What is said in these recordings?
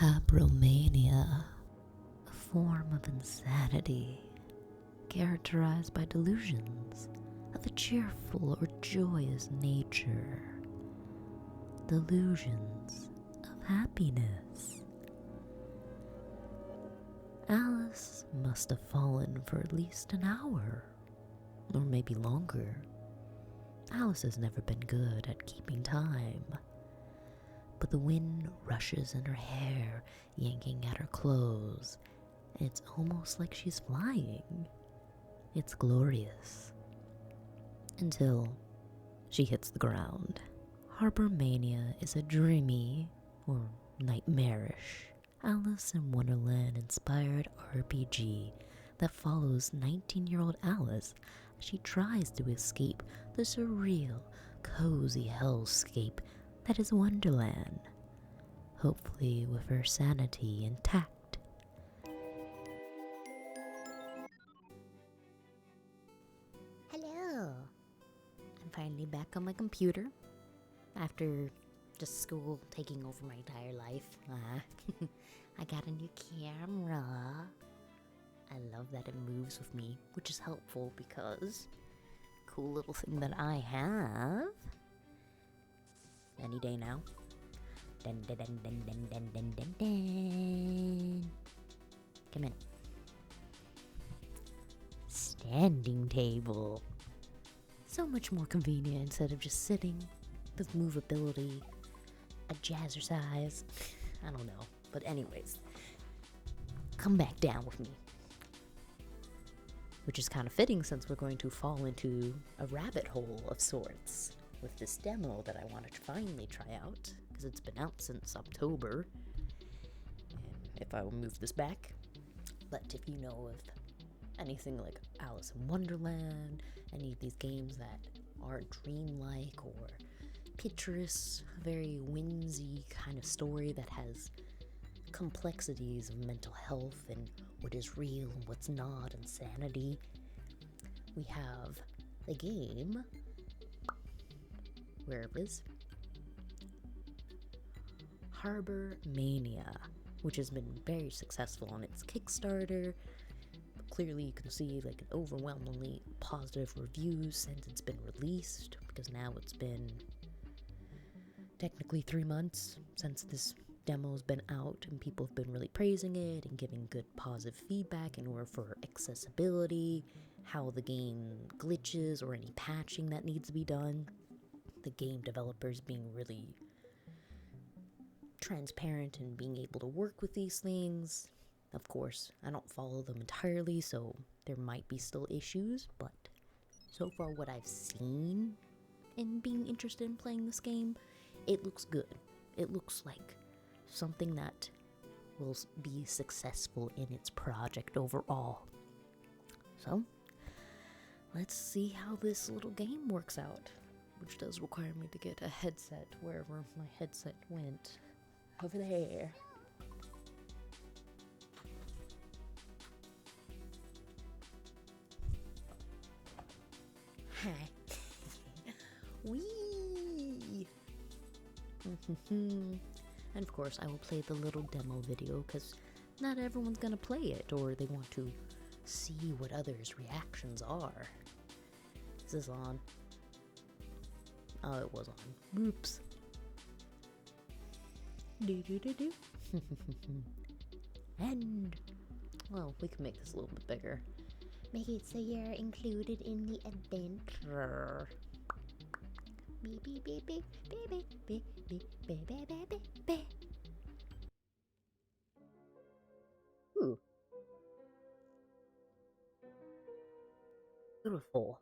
HABROMANIA, a form of insanity characterized by delusions of a cheerful or joyous nature. Delusions of happiness. Alice must have fallen for at least an hour, or maybe longer. Alice has never been good at keeping time, but the wind rushes in her hair, yanking at her clothes. It's almost like she's flying. It's glorious. Until she hits the ground. HABROMANIA is a dreamy, or nightmarish, Alice in Wonderland inspired RPG that follows 19-year-old Alice as she tries to escape the surreal, cozy hellscape that is Wonderland, hopefully with her sanity intact. Hello! I'm finally back on my computer after just school taking over my entire life. I got a new camera. I love that it moves with me, which is helpful because cool little thing that I have. Any day now. Dun, dun, dun, dun, dun, dun, dun, dun, dun. Come in. Standing table. So much more convenient instead of just sitting. With movability, a jazzercise. I don't know. But anyways, come back down with me. Which is kind of fitting since we're going to fall into a rabbit hole of sorts with this demo that I wanted to finally try out, because it's been out since October. And if I will move this back. But if you know of anything like Alice in Wonderland, any of these games that are dreamlike or picturesque, very whimsy kind of story that has complexities of mental health and what is real and what's not, and sanity, we have the game, where it is, HABROMANIA, which has been very successful on its KickStarter. Clearly you can see like an overwhelmingly positive reviews since it's been released, because now it's been technically 3 months since this demo's been out, and people have been really praising it and giving good positive feedback in order for accessibility, how the game glitches or any patching that needs to be done. The game developers being really transparent and being able to work with these things. Of course, I don't follow them entirely, so there might be still issues, but so far what I've seen in being interested in playing this game, it looks good. It looks like something that will be successful in its project overall. So, let's see how this little game works out, which does require me to get a headset wherever my headset went. Over there. Hi. Whee! And of course, I will play the little demo video because not everyone's gonna play it, or they want to see what others' reactions are. Is this on? Oh, it was on. Oops. Do. And, well, we can make this a little bit bigger. Make it so you're included in the adventure. Beep, beep, beep, beep, beep, beep, beep, beep, beep, beep, beep, beep, beep. Ooh. Beautiful.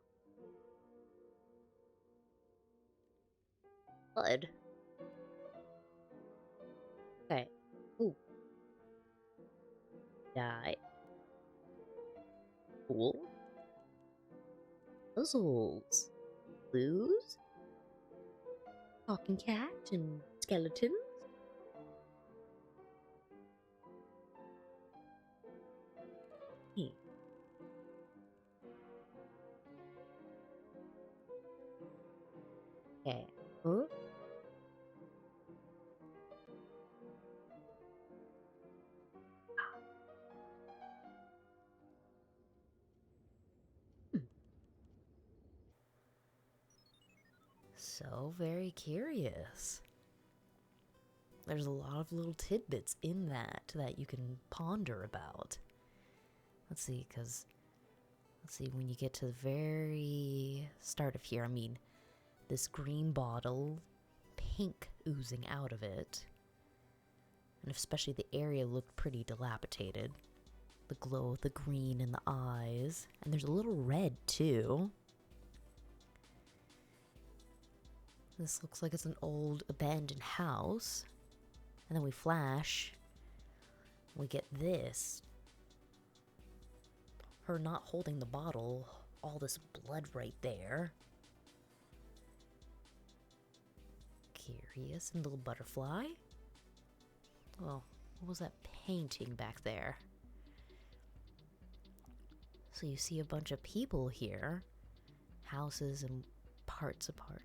Blood. Okay. Ooh. Die. Cool. Puzzles. Clues. Talking cat and skeletons. Hey. Okay. Huh? So very curious. There's a lot of little tidbits in that you can ponder about. Let's see, when you get to the very start of here, I mean, this green bottle, pink oozing out of it, and especially the area looked pretty dilapidated. The glow of the green in the eyes, and there's a little red too. This looks like it's an old abandoned house. And then we flash, we get this. Her not holding the bottle, all this blood right there. Curious, and little butterfly. Well, what was that painting back there? So you see a bunch of people here, houses and parts apart.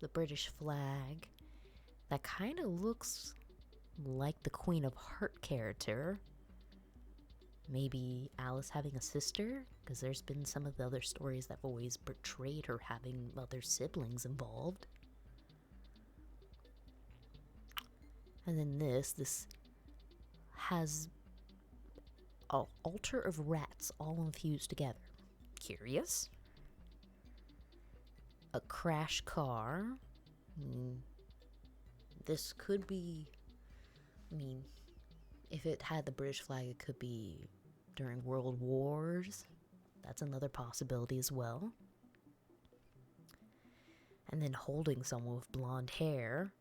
The British flag, that kind of looks like the Queen of Heart character. Maybe Alice having a sister, because there's been some of the other stories that have always portrayed her having other siblings involved. And then this has an altar of rats all infused together. Curious. A crash car. This could be, if it had the British flag, it could be during World Wars. That's another possibility as well. And then holding someone with blonde hair.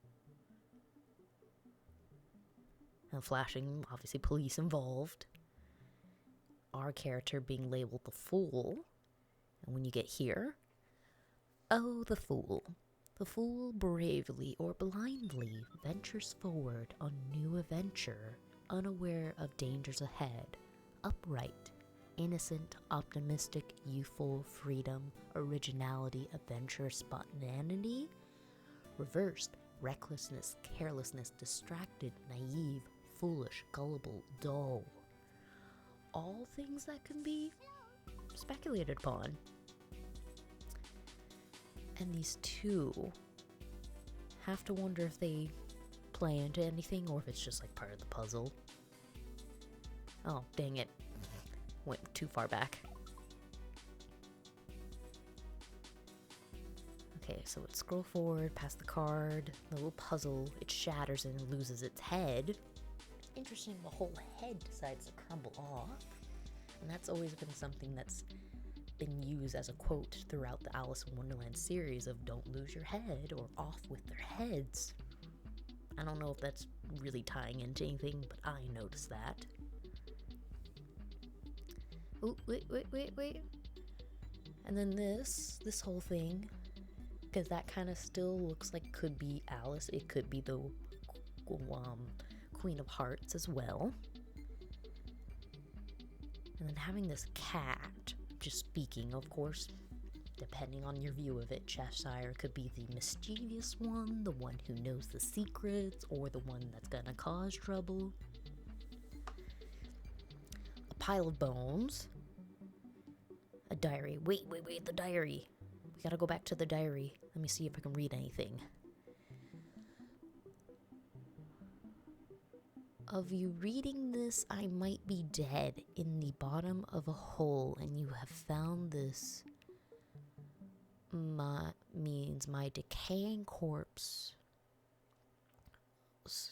And flashing, obviously police involved. Our character being labeled the Fool. And when you get here, oh, the Fool. The fool bravely or blindly ventures forward on new adventure, unaware of dangers ahead, upright, innocent, optimistic, youthful, freedom, originality, adventure, spontaneity, reversed, recklessness, carelessness, distracted, naive, foolish, gullible, dull. All things that can be speculated upon. And these two have to wonder if they play into anything or if it's just like part of the puzzle. Oh, dang it. Went too far back. Okay, so let's scroll forward past the card, the little puzzle, it shatters and loses its head. It's interesting, the whole head decides to crumble off. And that's always been something that's been used as a quote throughout the Alice in Wonderland series of don't lose your head or off with their heads. I don't know if that's really tying into anything, but I noticed that. Oh, wait. And then this whole thing, because that kind of still looks like could be Alice. It could be the Queen of Hearts as well. And then having this cat, just speaking, of course, depending on your view of it, Cheshire could be the mischievous one, the one who knows the secrets, or the one that's gonna cause trouble. A pile of bones. A diary. Wait, the diary. We gotta go back to the diary. Let me see if I can read anything. Of you reading this, I might be dead in the bottom of a hole, and you have found this. Means my decaying corpse.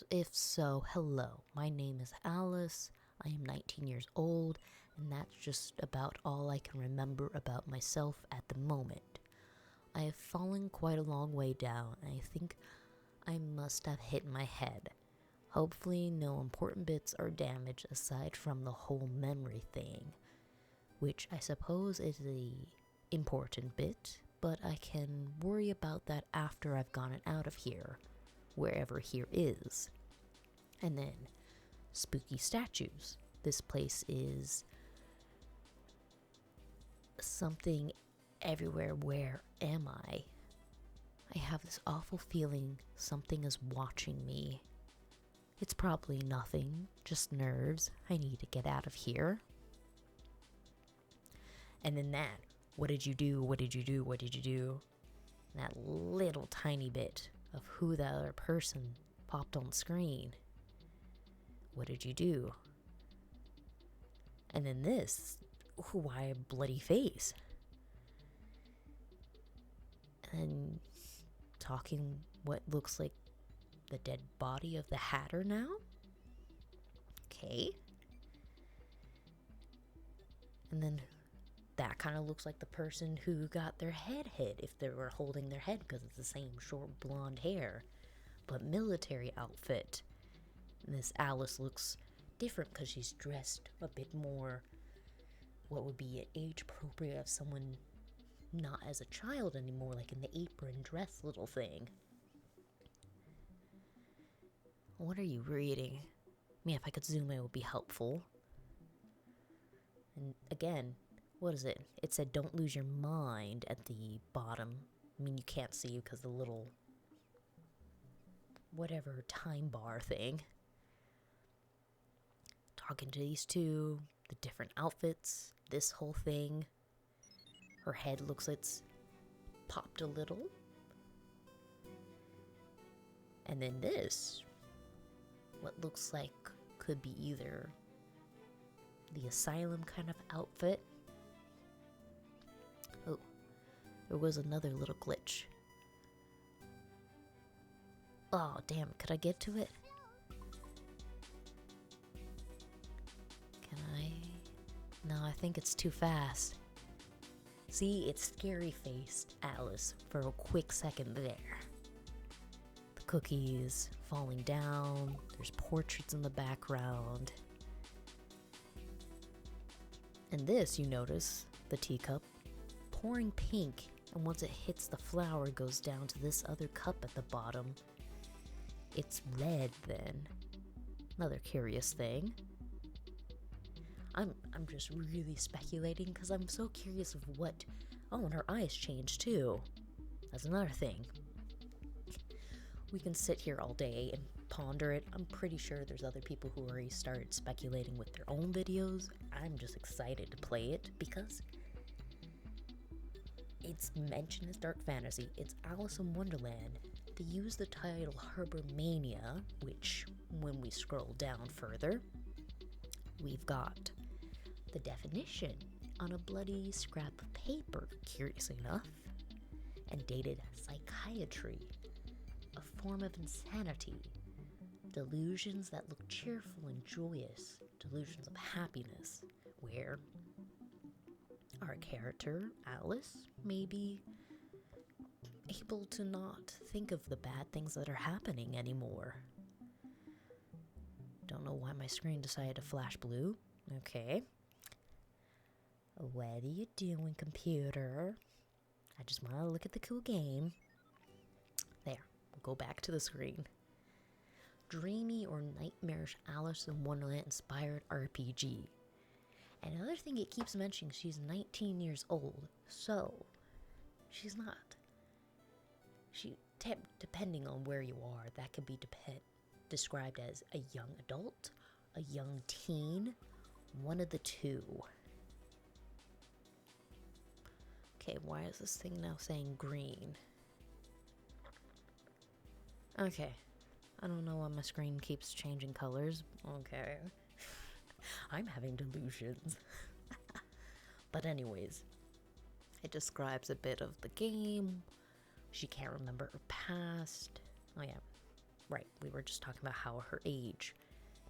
If so, hello. My name is Alice. I am 19 years old, and that's just about all I can remember about myself at the moment. I have fallen quite a long way down, and I think I must have hit my head. Hopefully no important bits are damaged aside from the whole memory thing, which I suppose is the important bit, but I can worry about that after I've gotten out of here, wherever here is. And then, spooky statues. This place is something everywhere. Where am I? I have this awful feeling something is watching me. It's probably nothing, just nerves. I need to get out of here. And then that, what did you do? What did you do? What did you do? that little tiny bit of who the other person popped on screen. What did you do? And then this, why a bloody face? And talking what looks like the dead body of the Hatter now? Okay. And then that kind of looks like the person who got their head hit if they were holding their head, because it's the same short blonde hair, but military outfit. And this Alice looks different because she's dressed a bit more what would be an age appropriate of someone not as a child anymore, like in the apron dress little thing. What are you reading? Man, if I could zoom in, it would be helpful. And again, what is it? It said don't lose your mind at the bottom. I mean, you can't see because the little whatever time bar thing. Talking to these two, the different outfits, this whole thing. Her head looks like it's popped a little. And then this, what looks like could be either the asylum kind of outfit. Oh, there was another little glitch. Oh, damn, could I get to it? Can I? No, I think it's too fast. See, it's scary-faced Alice for a quick second there. The cookies falling down, there's portraits in the background. And this, you notice, the teacup, pouring pink, and once it hits the flower, it goes down to this other cup at the bottom. It's red then. Another curious thing. I'm just really speculating because I'm so curious of what... Oh, and her eyes change too. That's another thing. We can sit here all day and ponder it. I'm pretty sure there's other people who already started speculating with their own videos. I'm just excited to play it because it's mentioned as dark fantasy. It's Alice in Wonderland. They use the title HABROMANIA, which when we scroll down further, we've got the definition on a bloody scrap of paper, curious enough, and dated psychiatry, a form of insanity, delusions that look cheerful and joyous, delusions of happiness, where our character, Alice, may be able to not think of the bad things that are happening anymore. Don't know why my screen decided to flash blue. Okay. What are you doing, computer? I just want to look at the cool game. There. We'll go back to the screen. Dreamy or nightmarish Alice in Wonderland inspired RPG. And another thing it keeps mentioning, she's 19 years old. So, she's not. Depending on where you are, that could be described as a young adult, a young teen, one of the two. Okay, why is this thing now saying green? Okay, I don't know why my screen keeps changing colors. Okay, I'm having delusions. But anyways, it describes a bit of the game. She can't remember her past. Oh yeah, right, we were just talking about how her age,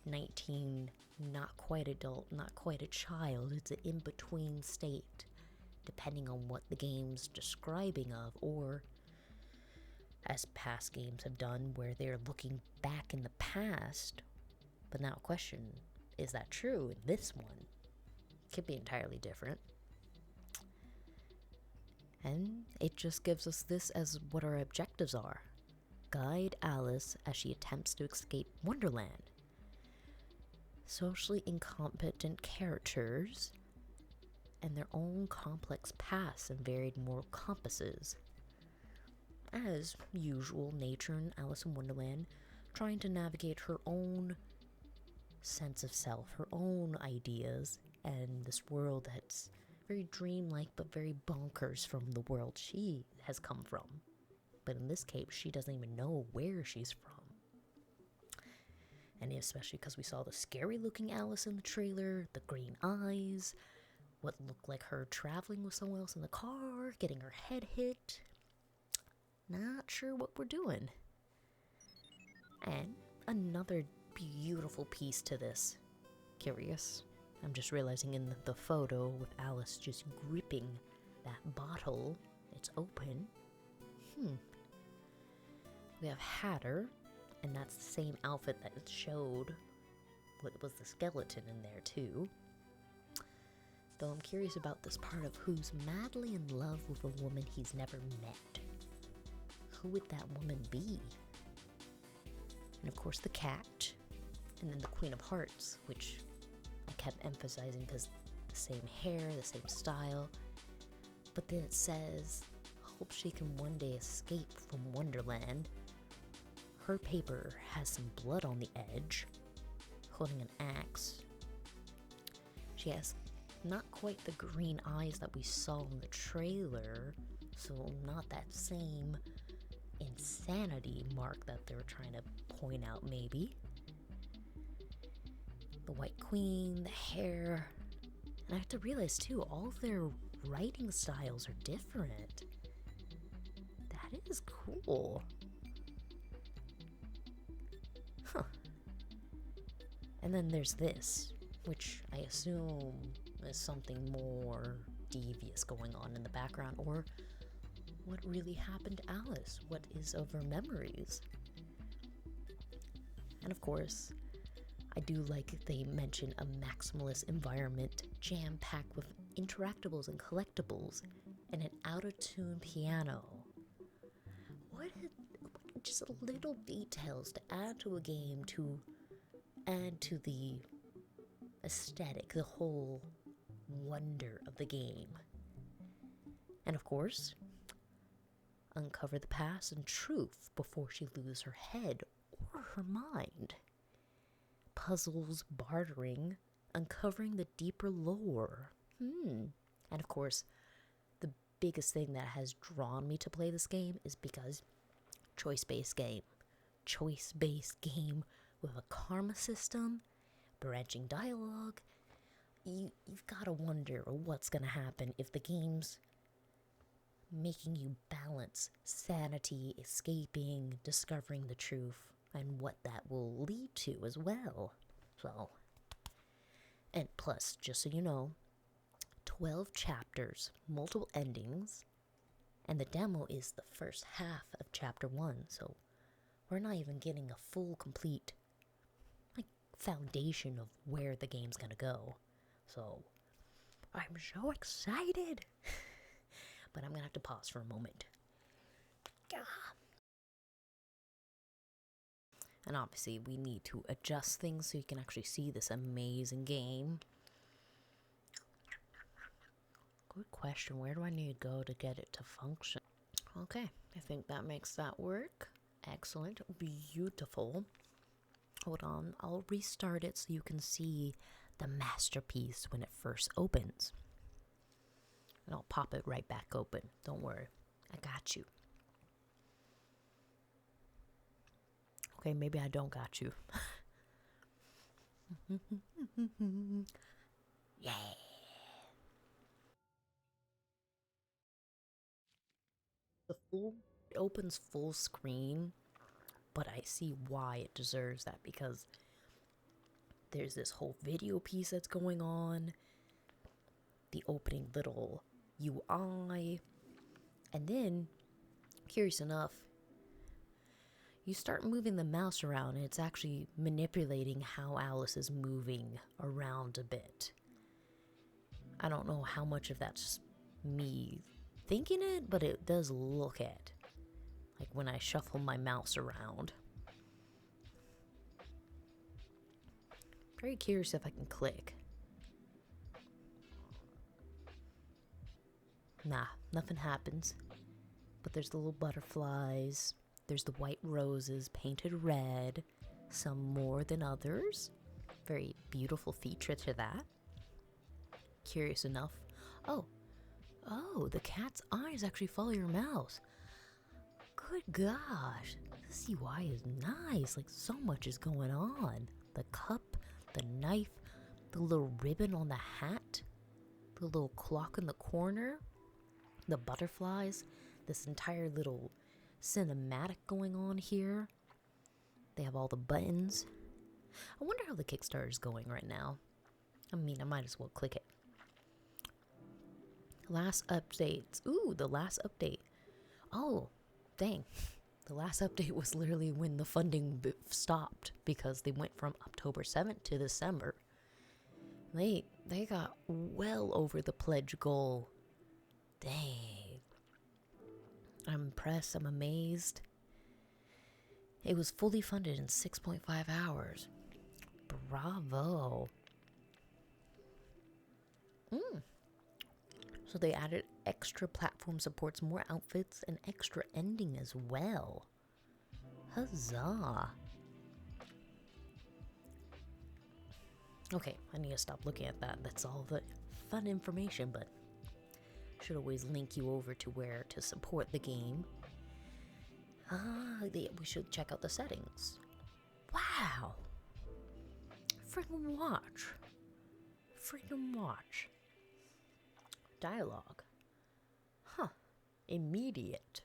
19, not quite adult, not quite a child. It's an in-between state, depending on what the game's describing of, or as past games have done, where they're looking back in the past. But now question, is that true in this one? Could be entirely different. And it just gives us this as what our objectives are. Guide Alice as she attempts to escape Wonderland. Socially incompetent characters and their own complex pasts and varied moral compasses. As usual, nature in Alice in Wonderland trying to navigate her own sense of self, her own ideas, and this world that's very dreamlike but very bonkers from the world she has come from. But in this case, she doesn't even know where she's from. And especially because we saw the scary looking Alice in the trailer, the green eyes, what looked like her traveling with someone else in the car, getting her head hit. Not sure what we're doing. And another beautiful piece to this. Curious. I'm just realizing in the photo with Alice just gripping that bottle, it's open. We have Hatter, and that's the same outfit that it showed. What was the skeleton in there too? Though I'm curious about this part of who's madly in love with a woman he's never met. Who would that woman be? And of course the cat, and then the Queen of Hearts, which I kept emphasizing because the same hair, the same style. But then it says, hope she can one day escape from Wonderland. Her paper has some blood on the edge, holding an axe. She has not quite the green eyes that we saw in the trailer, so not that same insanity mark that they were trying to point out maybe. The White Queen, the hair, and I have to realize too, all of their writing styles are different. That is cool. Huh. And then there's this, which I assume is something more devious going on in the background, or what really happened to Alice, what is of her memories. And of course, I do like they mention a maximalist environment jam-packed with interactables and collectibles and an out-of-tune piano. Just little details to add to a game, to add to the aesthetic, the whole wonder of the game. And of course, uncover the past and truth before she loses her head or her mind. Puzzles, bartering, uncovering the deeper lore. And of course, the biggest thing that has drawn me to play this game is because choice-based game with a karma system, branching dialogue. You've got to wonder what's going to happen if the game's making you balance sanity, escaping, discovering the truth, and what that will lead to as well. So, and plus, just so you know, 12 chapters, multiple endings, and the demo is the first half of chapter 1, so we're not even getting a full, complete, foundation of where the game's gonna go. So, I'm so excited! But I'm gonna have to pause for a moment. And obviously, we need to adjust things so you can actually see this amazing game. Good question. Where do I need to go to get it to function? Okay, I think that makes that work. Excellent. Beautiful. Hold on. I'll restart it so you can see the masterpiece when it first opens. And I'll pop it right back open. Don't worry. I got you. Okay, maybe I don't got you. Yeah. It opens full screen, but I see why it deserves that, because there's this whole video piece that's going on, the opening little UI, and then, curious enough, you start moving the mouse around and it's actually manipulating how Alice is moving around a bit. I don't know how much of that's me thinking it, but it does look it. Like when I shuffle my mouse around. Very curious if I can click. Nah, nothing happens. But there's the little butterflies. There's the white roses painted red. Some more than others. Very beautiful feature to that. Curious enough. Oh, the cat's eyes actually follow your mouse. Good gosh. This UI is nice. Like, so much is going on. The cup, the knife, the little ribbon on the hat, the little clock in the corner, the butterflies, this entire little cinematic going on here. They have all the buttons. I wonder how the Kickstarter is going right now. I mean, I might as well click it. Last updates. Ooh, the last update. Oh, dang. The last update was literally when the funding stopped because they went from October 7th to December. They got well over the pledge goal. Dang. I'm impressed. I'm amazed. It was fully funded in 6.5 hours. Bravo. So they added extra platform supports, more outfits, and extra ending as well. Huzzah. Okay, I need to stop looking at that. That's all the fun information, but should always link you over to where to support the game. We should check out the settings. Wow. Freaking watch. Dialogue. Huh. Immediate.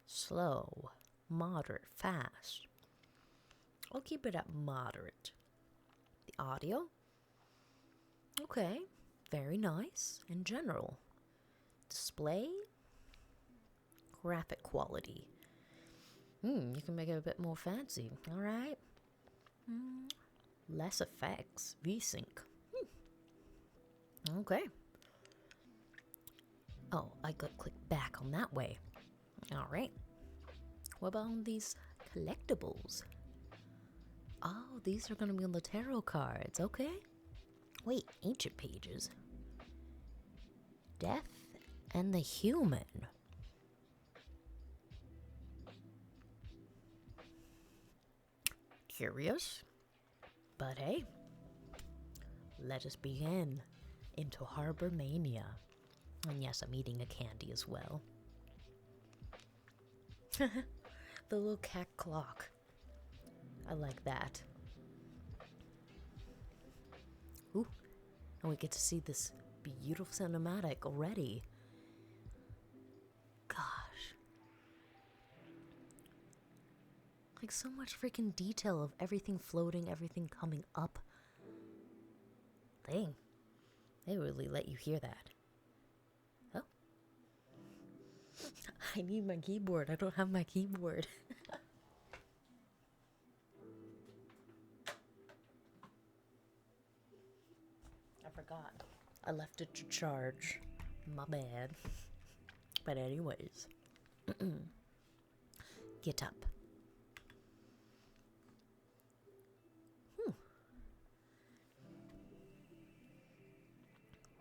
Slow. Moderate. Fast. I'll keep it at moderate. The audio. Okay. Very nice. In general. Display. Graphic quality. You can make it a bit more fancy. Alright. Less effects. V-Sync. Okay. Oh, I could click back on that way. Alright. What about these collectibles? Oh, these are going to be on the tarot cards. Okay. Wait, ancient pages. Death and the Human. Curious. But hey, let us begin into HABROMANIA. And yes, I'm eating a candy as well. The little cat clock. I like that. Ooh, and we get to see this beautiful cinematic already. Gosh. Like, so much freaking detail of everything floating, everything coming up. Dang. They really let you hear that. Oh. I need my keyboard. I don't have my keyboard. I forgot. I left it to charge. My bad. But anyways. Get up.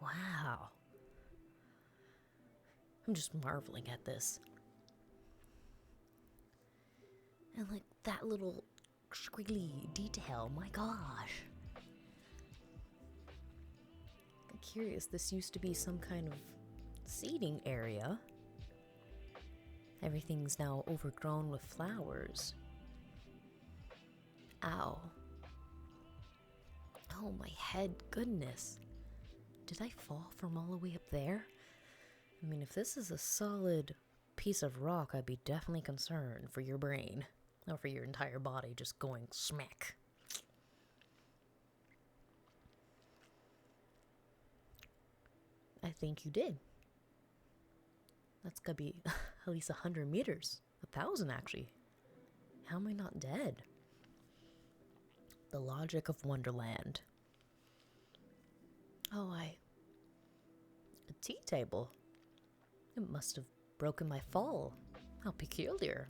Wow. I'm just marveling at this. And like that little squiggly detail, my gosh. I'm curious, this used to be some kind of seating area. Everything's now overgrown with flowers. Ow. Oh, my head, goodness. Did I fall from all the way up there? I mean, if this is a solid piece of rock, I'd be definitely concerned for your brain. Or for your entire body just going smack. I think you did. That's gotta be at least 100 meters. 1,000 actually. How am I not dead? The logic of Wonderland. Oh, a tea table. It must have broken my fall. How peculiar.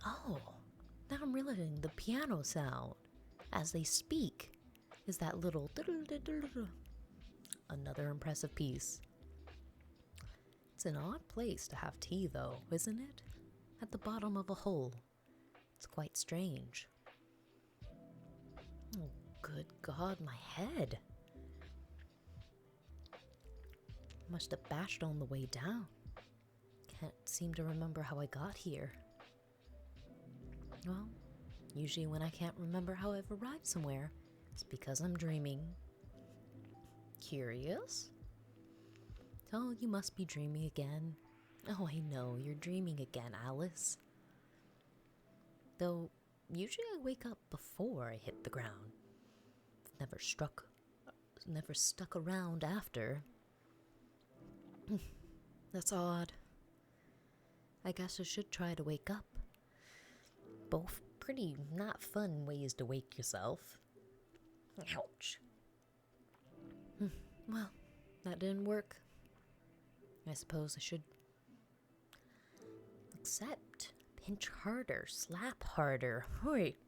Oh, now I'm realizing the piano sound as they speak is that little another impressive piece. It's an odd place to have tea though, isn't it? At the bottom of a hole. It's quite strange. Oh, good God, my head. Must have bashed on the way down. Can't seem to remember how I got here. Well, usually when I can't remember how I've arrived somewhere, it's because I'm dreaming. Curious? Oh, you must be dreaming again. Oh, I know, you're dreaming again, Alice. Though, usually I wake up before I hit the ground. Never stuck around after. That's odd. I guess I should try to wake up. Both pretty not fun ways to wake yourself. Ouch. Well, that didn't work. I suppose I should accept. Pinch harder, slap harder. Wait.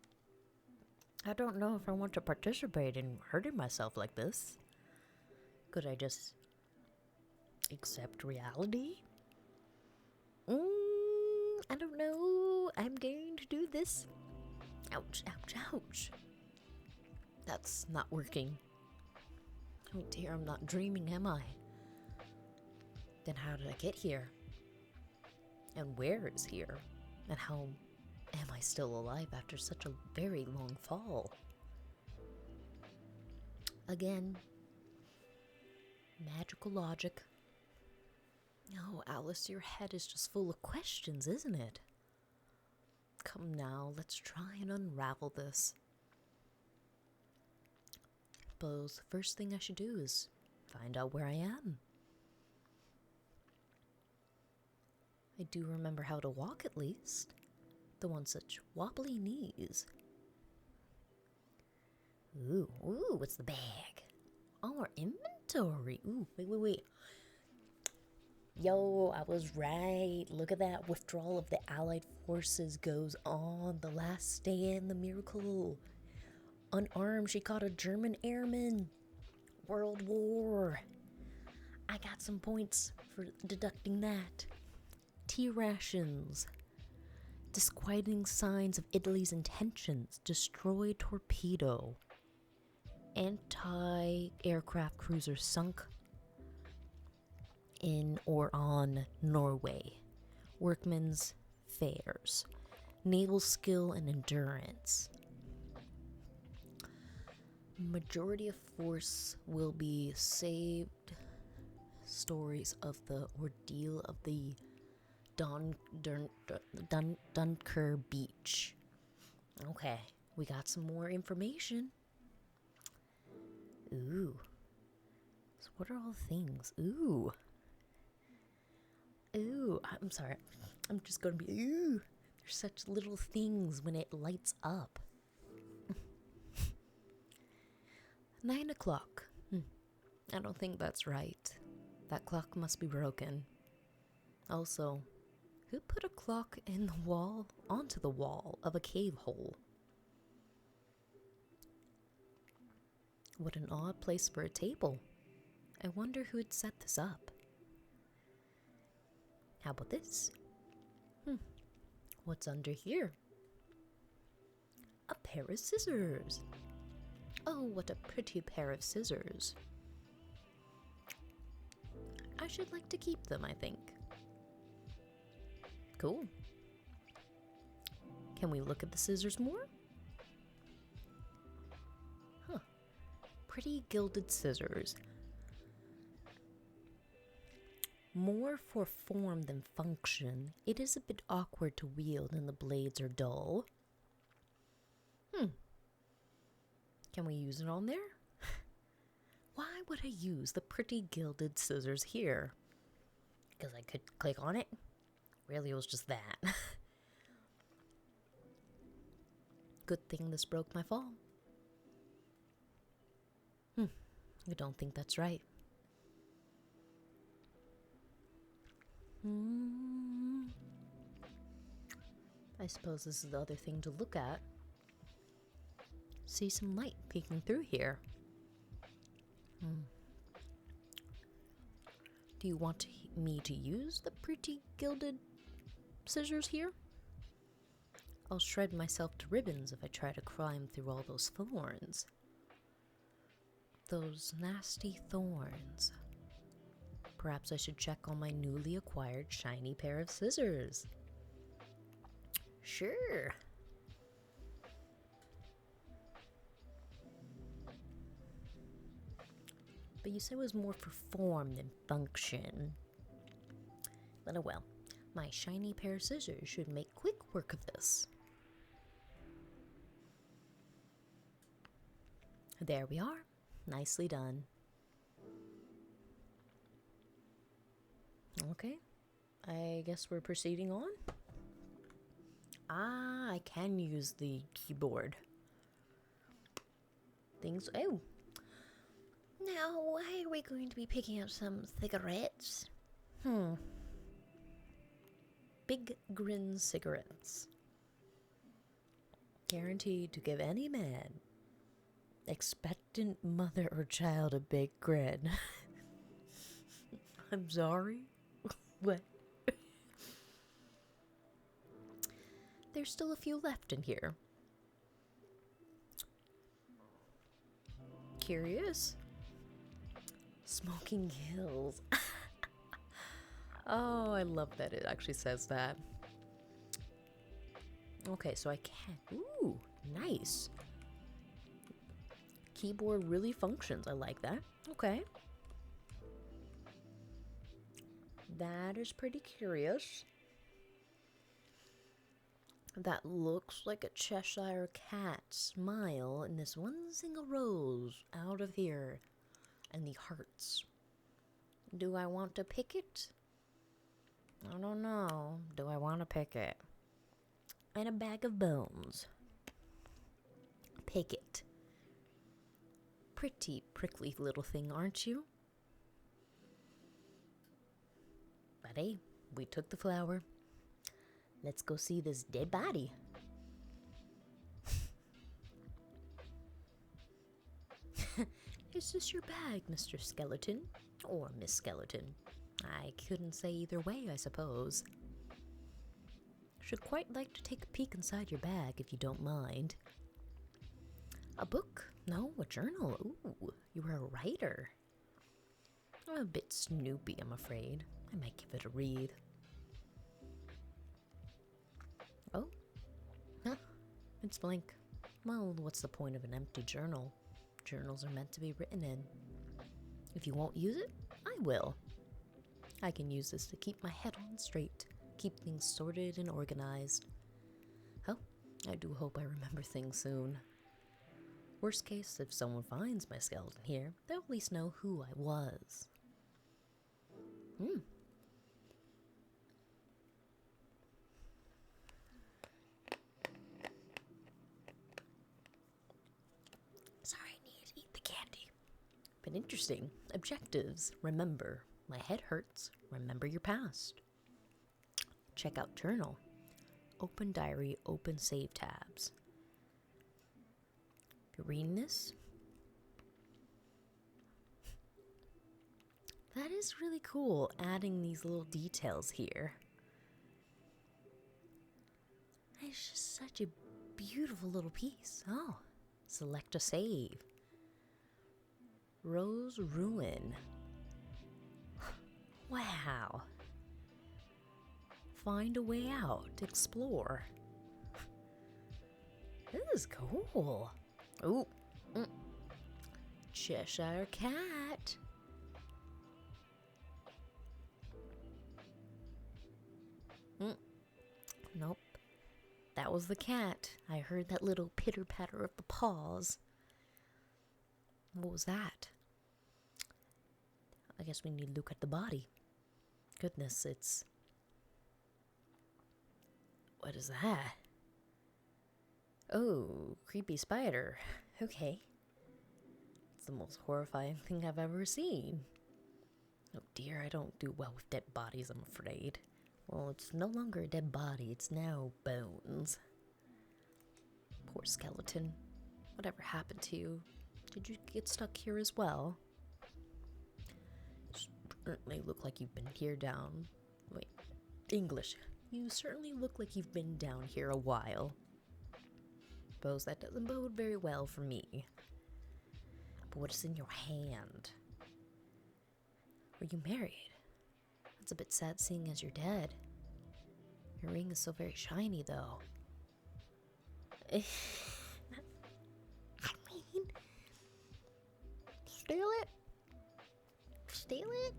I don't know if I want to participate in hurting myself like this. Could I just accept reality? I don't know. I'm going to do this. Ouch, ouch, ouch. That's not working. Oh dear, I'm not dreaming, am I? Then how did I get here? And where is here? And how am I still alive after such a very long fall? Again, magical logic. Oh, Alice, your head is just full of questions, isn't it? Come now, let's try and unravel this. Suppose the first thing I should do is find out where I am. I do remember how to walk at least. Though on such wobbly knees. Ooh, what's the bag? Our inventory. Ooh, wait. Yo, I was right. Look at that. Withdrawal of the Allied forces goes on. The last stand, the miracle. Unarmed, she caught a German airman. World War. I got some points for deducting that. Tea rations. Disquieting signs of Italy's intentions. Destroyed torpedo. Anti-aircraft cruiser sunk in or on Norway. Workmen's fares. Naval skill and endurance. Majority of force will be saved. Stories of the ordeal of the Dunker Beach. Okay, we got some more information. Ooh. So what are all the things? Ooh, I'm sorry. I'm just gonna be, ooh. There's such little things when it lights up. 9 o'clock. I don't think that's right. That clock must be broken. Also, who put a clock in the wall, onto the wall of a cave hole? What an odd place for a table. I wonder who had set this up. How about this? What's under here? A pair of scissors. Oh, what a pretty pair of scissors. I should like to keep them, I think. Cool. Can we look at the scissors more? Huh. Pretty gilded scissors. More for form than function. It is a bit awkward to wield and the blades are dull. Can we use it on there? Why would I use the pretty gilded scissors here? Because I could click on it? Really, it was just that. Good thing this broke my fall. I don't think that's right. I suppose this is the other thing to look at. See some light peeking through here. Do you want me to use the pretty gilded scissors here? I'll shred myself to ribbons if I try to climb through all those thorns. Those nasty thorns. Perhaps I should check on my newly acquired shiny pair of scissors. Sure. But you said it was more for form than function. But oh well, my shiny pair of scissors should make quick work of this. There we are. Nicely done. Okay, I guess we're proceeding on. Ah, I can use the keyboard. Oh. Now, why are we going to be picking up some cigarettes? Big Grin cigarettes. Guaranteed to give any man, expectant mother or child, a big grin. I'm sorry? What? There's still a few left in here. Curious? Smoking kills. Oh, I love that it actually says that. Okay, so I can. Ooh, nice. Keyboard really functions. I like that. Okay. That is pretty curious. That looks like a Cheshire cat smile in this one single rose out of here. And the hearts. Do I want to pick it? I don't know. Do I want to pick it? And a bag of bones. Pick it. Pretty prickly little thing, aren't you? But hey, we took the flower. Let's go see this dead body. Is this your bag, Mr. Skeleton? Or Miss Skeleton? I couldn't say either way, I suppose. Should quite like to take a peek inside your bag, if you don't mind. A book? No, a journal. Ooh, you were a writer. I'm a bit snoopy, I'm afraid. I might give it a read. Oh? Huh? It's blank. Well, what's the point of an empty journal? Journals are meant to be written in. If you won't use it, I will. I can use this to keep my head on straight, keep things sorted and organized. Oh, I do hope I remember things soon. Worst case, if someone finds my skeleton here, they'll at least know who I was. Sorry, I need to eat the candy. But interesting. Objectives. Remember. My head hurts. Remember your past. Check out journal. Open diary. Open save tabs. You're reading this? That is really cool, adding these little details here. It's just such a beautiful little piece. Oh, select a save. Rose Ruin. Wow. Find a way out. Explore. This is cool. Ooh. Cheshire Cat. Nope. That was the cat. I heard that little pitter-patter of the paws. What was that? I guess we need to look at the body. Goodness, it's... What is that? Oh, creepy spider. Okay. It's the most horrifying thing I've ever seen. Oh dear, I don't do well with dead bodies, I'm afraid. Well, it's no longer a dead body, it's now bones. Poor skeleton. Whatever happened to you? Did you get stuck here as well? You certainly look like you've been here down... Wait, English. You certainly look like you've been down here a while. Suppose that doesn't bode very well for me. But what is in your hand? Were you married? That's a bit sad seeing as you're dead. Your ring is so very shiny, though. I mean, steal it. Steal it.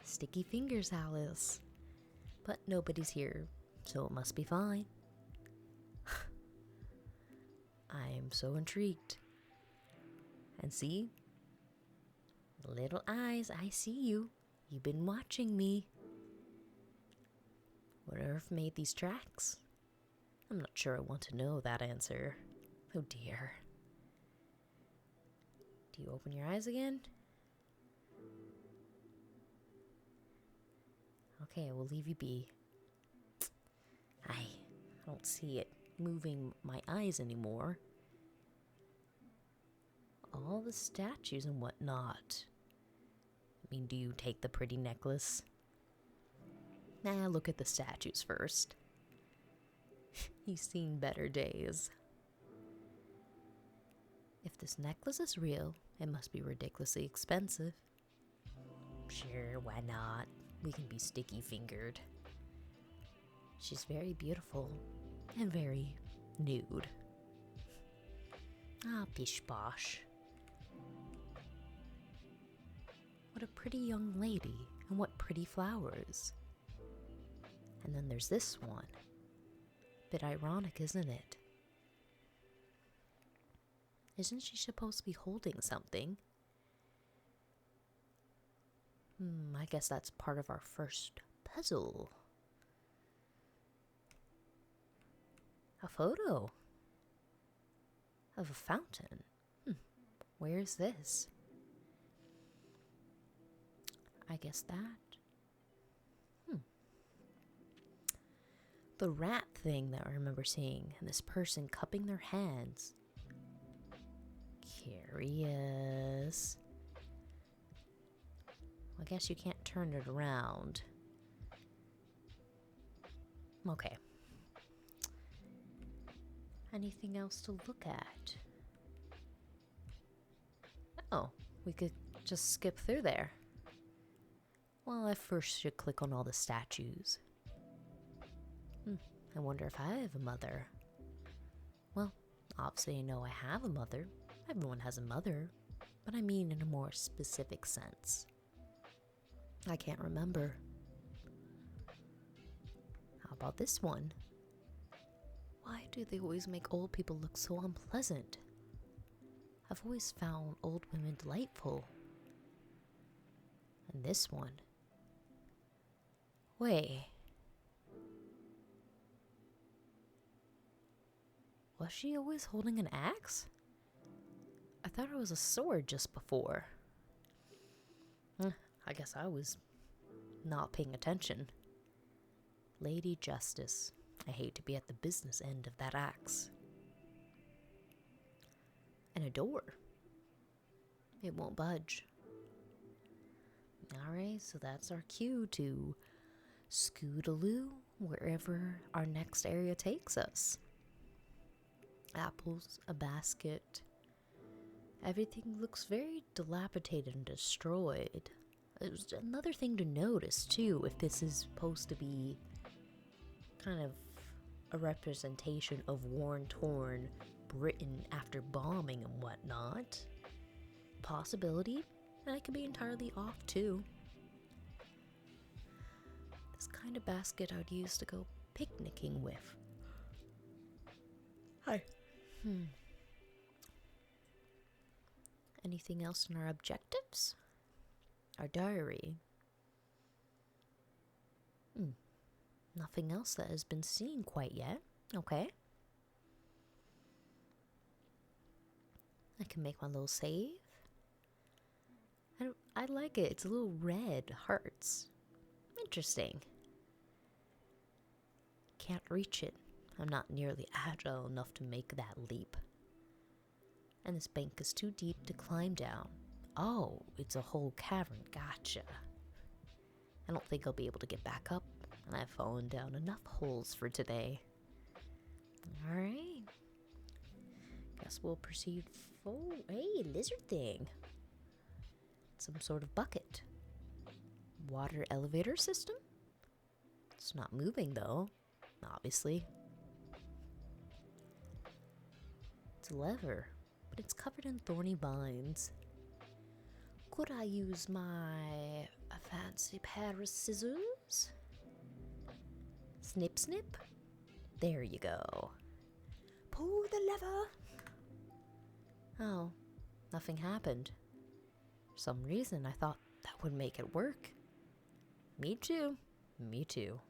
Sticky fingers, Alice. But nobody's here, so it must be fine. I am so intrigued. And see? Little eyes, I see you. You've been watching me. What earth made these tracks? I'm not sure I want to know that answer. Oh dear. Do you open your eyes again? Okay, I will leave you be. I don't see it moving my eyes anymore. All the statues and whatnot. I mean, do you take the pretty necklace? Nah, look at the statues first. You've seen better days. If this necklace is real, it must be ridiculously expensive. Sure, why not? We can be sticky-fingered. She's very beautiful and very nude. Ah, pish-posh. What a pretty young lady, and what pretty flowers. And then there's this one. Bit ironic, isn't it? Isn't she supposed to be holding something? I guess that's part of our first puzzle. A photo of a fountain. Where is this? I guess that. The rat thing that I remember seeing, and this person cupping their hands. Curious. I guess you can't turn it around. Okay. Anything else to look at? Oh, we could just skip through there. Well, I first should click on all the statues. I wonder if I have a mother. Well, obviously I know I have a mother. Everyone has a mother. But I mean in a more specific sense. I can't remember. How about this one? Why do they always make old people look so unpleasant? I've always found old women delightful. And this one. Wait. Was she always holding an axe? I thought it was a sword just before. I guess I was not paying attention. Lady Justice. I hate to be at the business end of that axe. And a door. It won't budge. Alright, so that's our cue to scootaloo wherever our next area takes us. Apples, a basket. Everything looks very dilapidated and destroyed. It was another thing to notice too, if this is supposed to be kind of a representation of worn-torn Britain after bombing and whatnot. Possibility, and I could be entirely off too. This kind of basket I'd use to go picnicking with. Hi. Anything else in our objectives? Our diary. Nothing else that has been seen quite yet. Okay. I can make my little save. I like it. It's a little red hearts. Interesting. Can't reach it. I'm not nearly agile enough to make that leap. And this bank is too deep to climb down. Oh, it's a whole cavern. Gotcha. I don't think I'll be able to get back up. And I've fallen down enough holes for today. Alright. Guess we'll proceed forward. Hey, lizard thing. some sort of bucket. Water elevator system? It's not moving though, obviously. It's a lever, but it's covered in thorny vines. Could I use my fancy pair of scissors? Snip, snip. There you go. Pull the lever. Oh, nothing happened. For some reason, I thought that would make it work. Me too. Me too.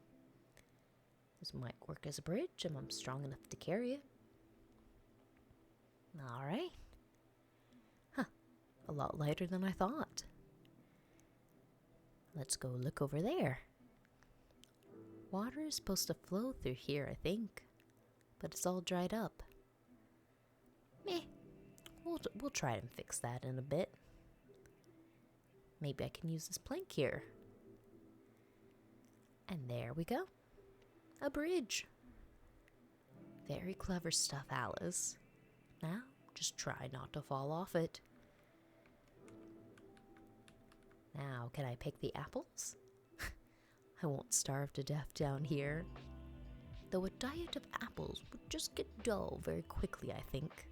This might work as a bridge if I'm strong enough to carry it. Alright. Huh. A lot lighter than I thought. Let's go look over there. Water is supposed to flow through here, I think. But it's all dried up. Meh. We'll try and fix that in a bit. Maybe I can use this plank here. And there we go. A bridge. Very clever stuff, Alice. Now, just try not to fall off it. Now, can I pick the apples? I won't starve to death down here. Though a diet of apples would just get dull very quickly, I think.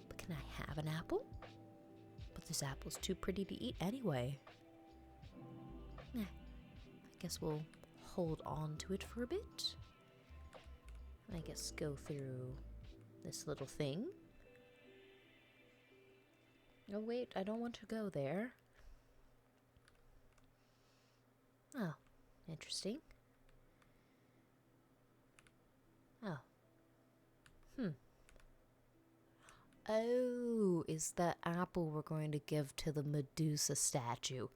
But can I have an apple? But this apple's too pretty to eat anyway. I guess we'll hold on to it for a bit. I guess go through this little thing. Oh wait, I don't want to go there. Oh, interesting. Oh. Oh, is the apple we're going to give to the Medusa statue.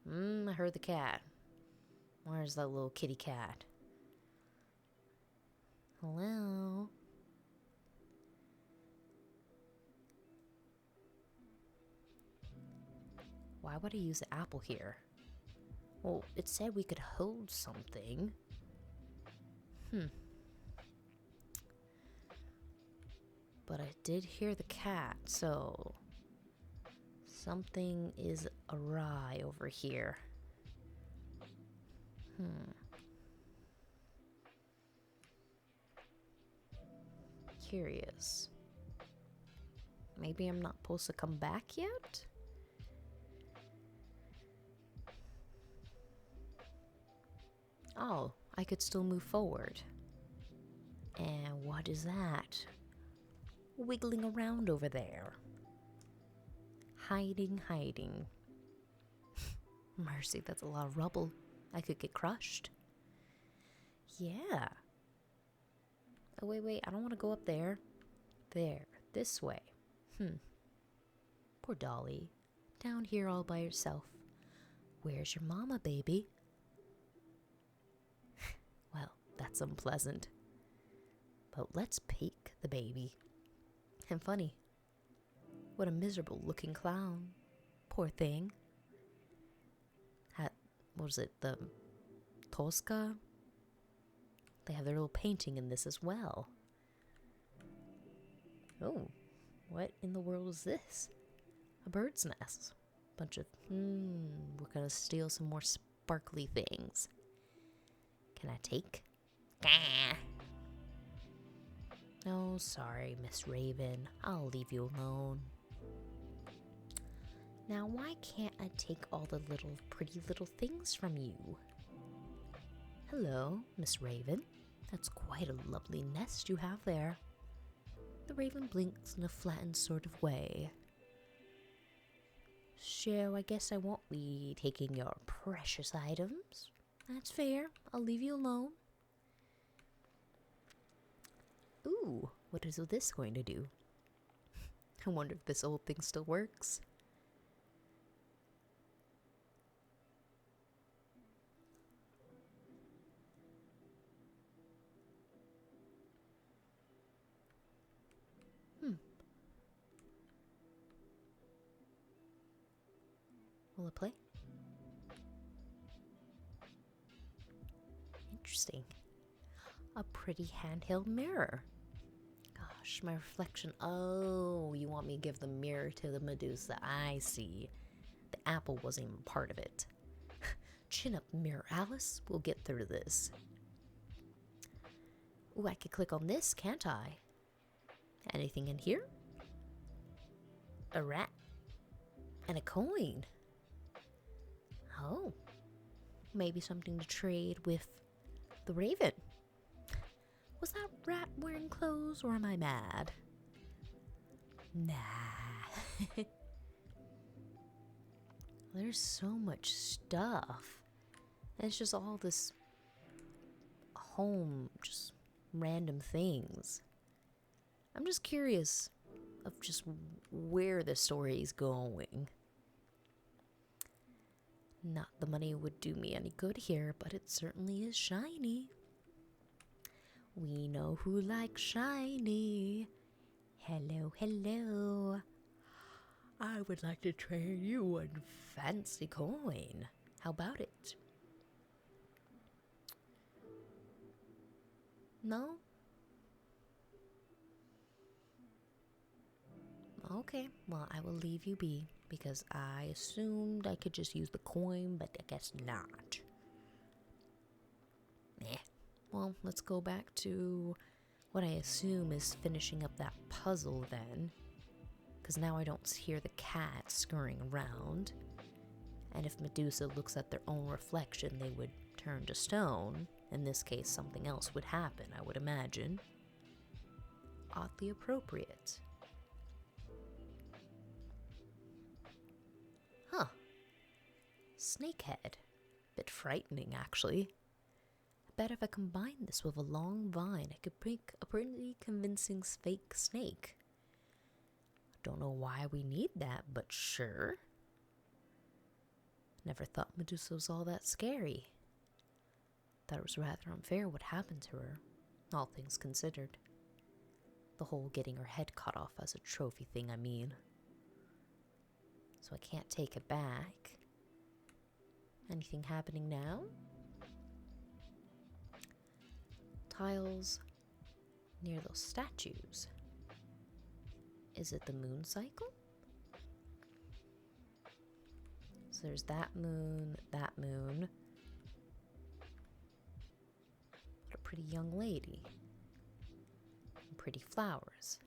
I heard the cat. Where's that little kitty cat? Hello? Why would I use the apple here? Well, it said we could hold something. But I did hear the cat, so something is awry over here. Curious. Maybe I'm not supposed to come back yet? Oh, I could still move forward. And what is that? Wiggling around over there. Hiding. Mercy, that's a lot of rubble. I could get crushed. Yeah. Oh, wait, I don't want to go up there. There, this way. Poor Dolly. Down here all by herself. Where's your mama, baby? Well, that's unpleasant. But let's peek the baby. And funny. What a miserable looking clown. Poor thing. What was it? The Tosca? They have their little painting in this as well. Oh, what in the world is this? A bird's nest. Bunch of, we're gonna steal some more sparkly things. Can I take? Gah. Oh, sorry, Miss Raven. I'll leave you alone. Now, why can't I take all the pretty little things from you? Hello, Miss Raven. That's quite a lovely nest you have there. The raven blinks in a flattened sort of way. So, I guess I won't be taking your precious items. That's fair. I'll leave you alone. Ooh, what is this going to do? I wonder if this old thing still works. Will it play? Interesting. A pretty handheld mirror. Gosh, my reflection. Oh, you want me to give the mirror to the Medusa. I see. The apple wasn't even part of it. Chin up, mirror Alice. We'll get through this. Ooh, I could click on this, can't I? Anything in here? A rat. And a coin. Oh. Maybe something to trade with the raven. Was that rat wearing clothes or am I mad? Nah. There's so much stuff. And it's just all this home, just random things. I'm just curious of just where the story is going. Not the money would do me any good here, but it certainly is shiny. We know who likes shiny. Hello, hello. I would like to trade you one fancy coin. How about it? No? Okay, well, I will leave you be because I assumed I could just use the coin, but I guess not. Eh. Well, let's go back to what I assume is finishing up that puzzle then. Because now I don't hear the cat scurrying around. And if Medusa looks at their own reflection, they would turn to stone. In this case, something else would happen, I would imagine. Oddly appropriate. Huh. Snakehead. Bit frightening, actually. I bet if I combine this with a long vine, I could make a pretty convincing fake snake. Don't know why we need that, but sure. Never thought Medusa was all that scary. Thought it was rather unfair what happened to her, all things considered. The whole getting her head cut off as a trophy thing, I mean. So I can't take it back. Anything happening now? Tiles near those statues. Is it the moon cycle? So there's that moon, that moon. What a pretty young lady. And pretty flowers.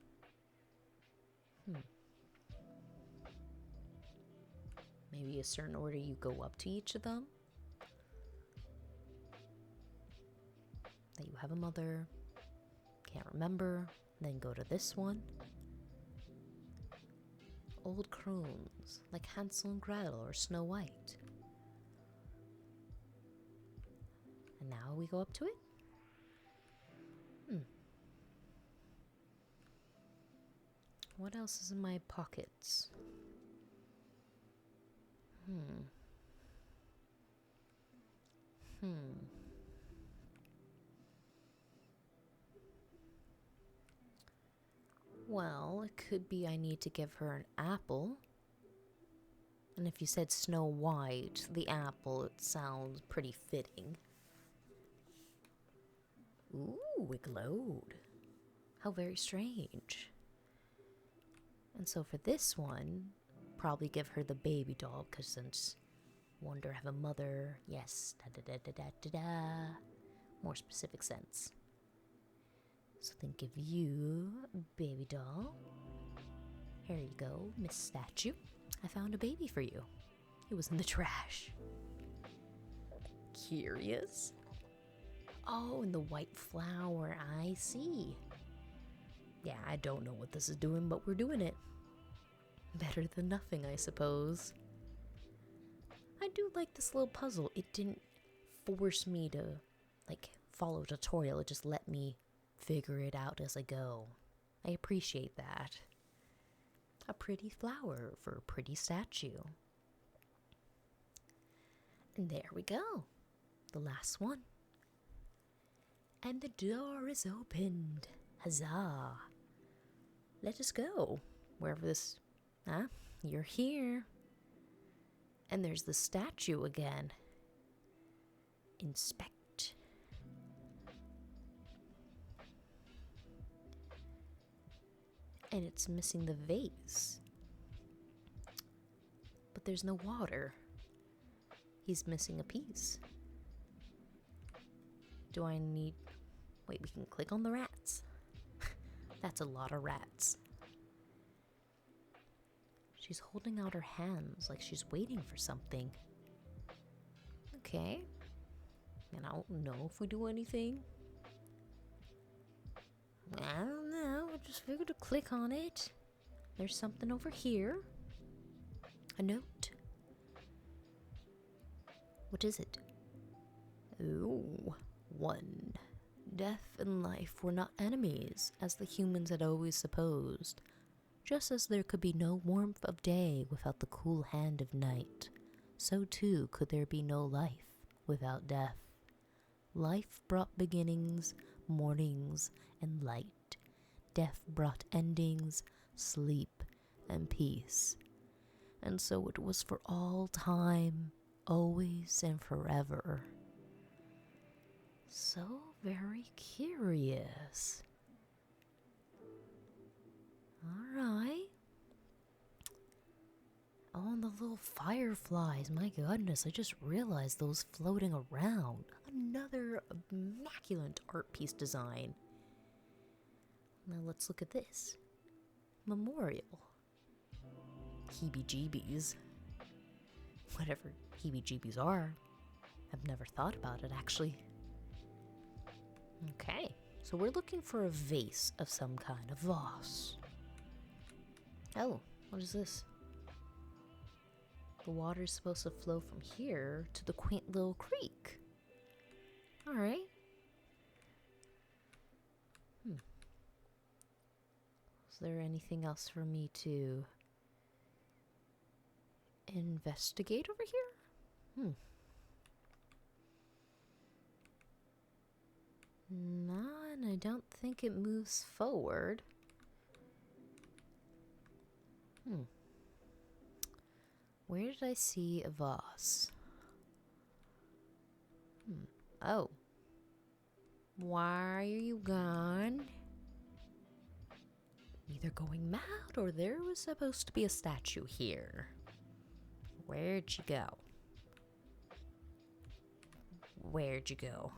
Maybe a certain order you go up to each of them? That you have a mother, can't remember, then go to this one. Old crones, like Hansel and Gretel or Snow White. And now we go up to it? What else is in my pockets? Well, it could be I need to give her an apple. And if you said Snow White, the apple, it sounds pretty fitting. Ooh, it glowed. How very strange. And so for this one, probably give her the baby doll, because since Wonder have a mother, yes, da-da-da-da-da-da-da. More specific sense. So then give you a baby doll. Here you go, Miss Statue. I found a baby for you. It was in the trash. Curious? Oh, and the white flower, I see. Yeah, I don't know what this is doing, but we're doing it. Better than nothing, I suppose. I do like this little puzzle. It didn't force me to, follow a tutorial. It just let me figure it out as I go. I appreciate that. A pretty flower for a pretty statue. And there we go. The last one. And the door is opened. Huzzah. Let us go. Wherever this... you're here. And there's the statue again. Inspect. And it's missing the vase. But there's no water. He's missing a piece. Do I need... Wait, we can click on the rats. That's a lot of rats. She's holding out her hands like she's waiting for something. Okay. And I don't know if we do anything. I don't know. I just figured to click on it. There's something over here. A note. What is it? Oh, 1. Death and life were not enemies, as the humans had always supposed. Just as there could be no warmth of day without the cool hand of night, so too could there be no life without death. Life brought beginnings, mornings, and light. Death brought endings, sleep, and peace. And so it was for all time, always and forever. So very curious. Alright. Oh, and the little fireflies. My goodness, I just realized those floating around. Another immaculate art piece design. Now let's look at this. Memorial. Heebie-jeebies. Whatever heebie-jeebies are. I've never thought about it, actually. Okay, so we're looking for a vase of some kind, a vase. Oh, what is this? The water's supposed to flow from here to the quaint little creek. Alright. Is there anything else for me to investigate over here? None. I don't think it moves forward. Where did I see a vase? Oh. Why are you gone? Either going mad or there was supposed to be a statue here. Where'd you go? Where'd you go?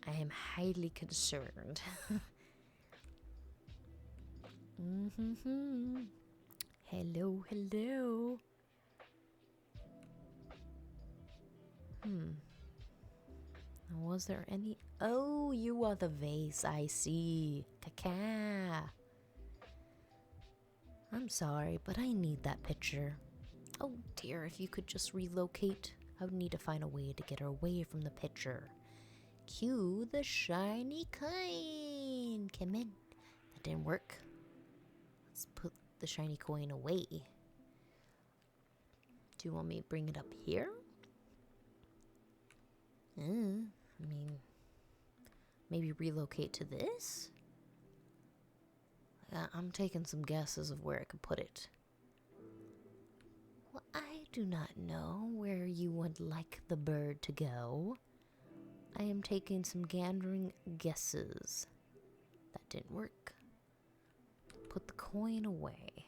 I am highly concerned. Hello, hello. Was there any... Oh, you are the vase, I see. Caca. I'm sorry, but I need that picture. Oh dear, if you could just relocate. I would need to find a way to get her away from the picture. Cue the shiny coin. Come in. That didn't work. Let's put the shiny coin away. Do you want me to bring it up here? I mean, maybe relocate to this? I'm taking some guesses of where I could put it. Well, I do not know where you would like the bird to go. I am taking some gandering guesses. That didn't work. Put the coin away.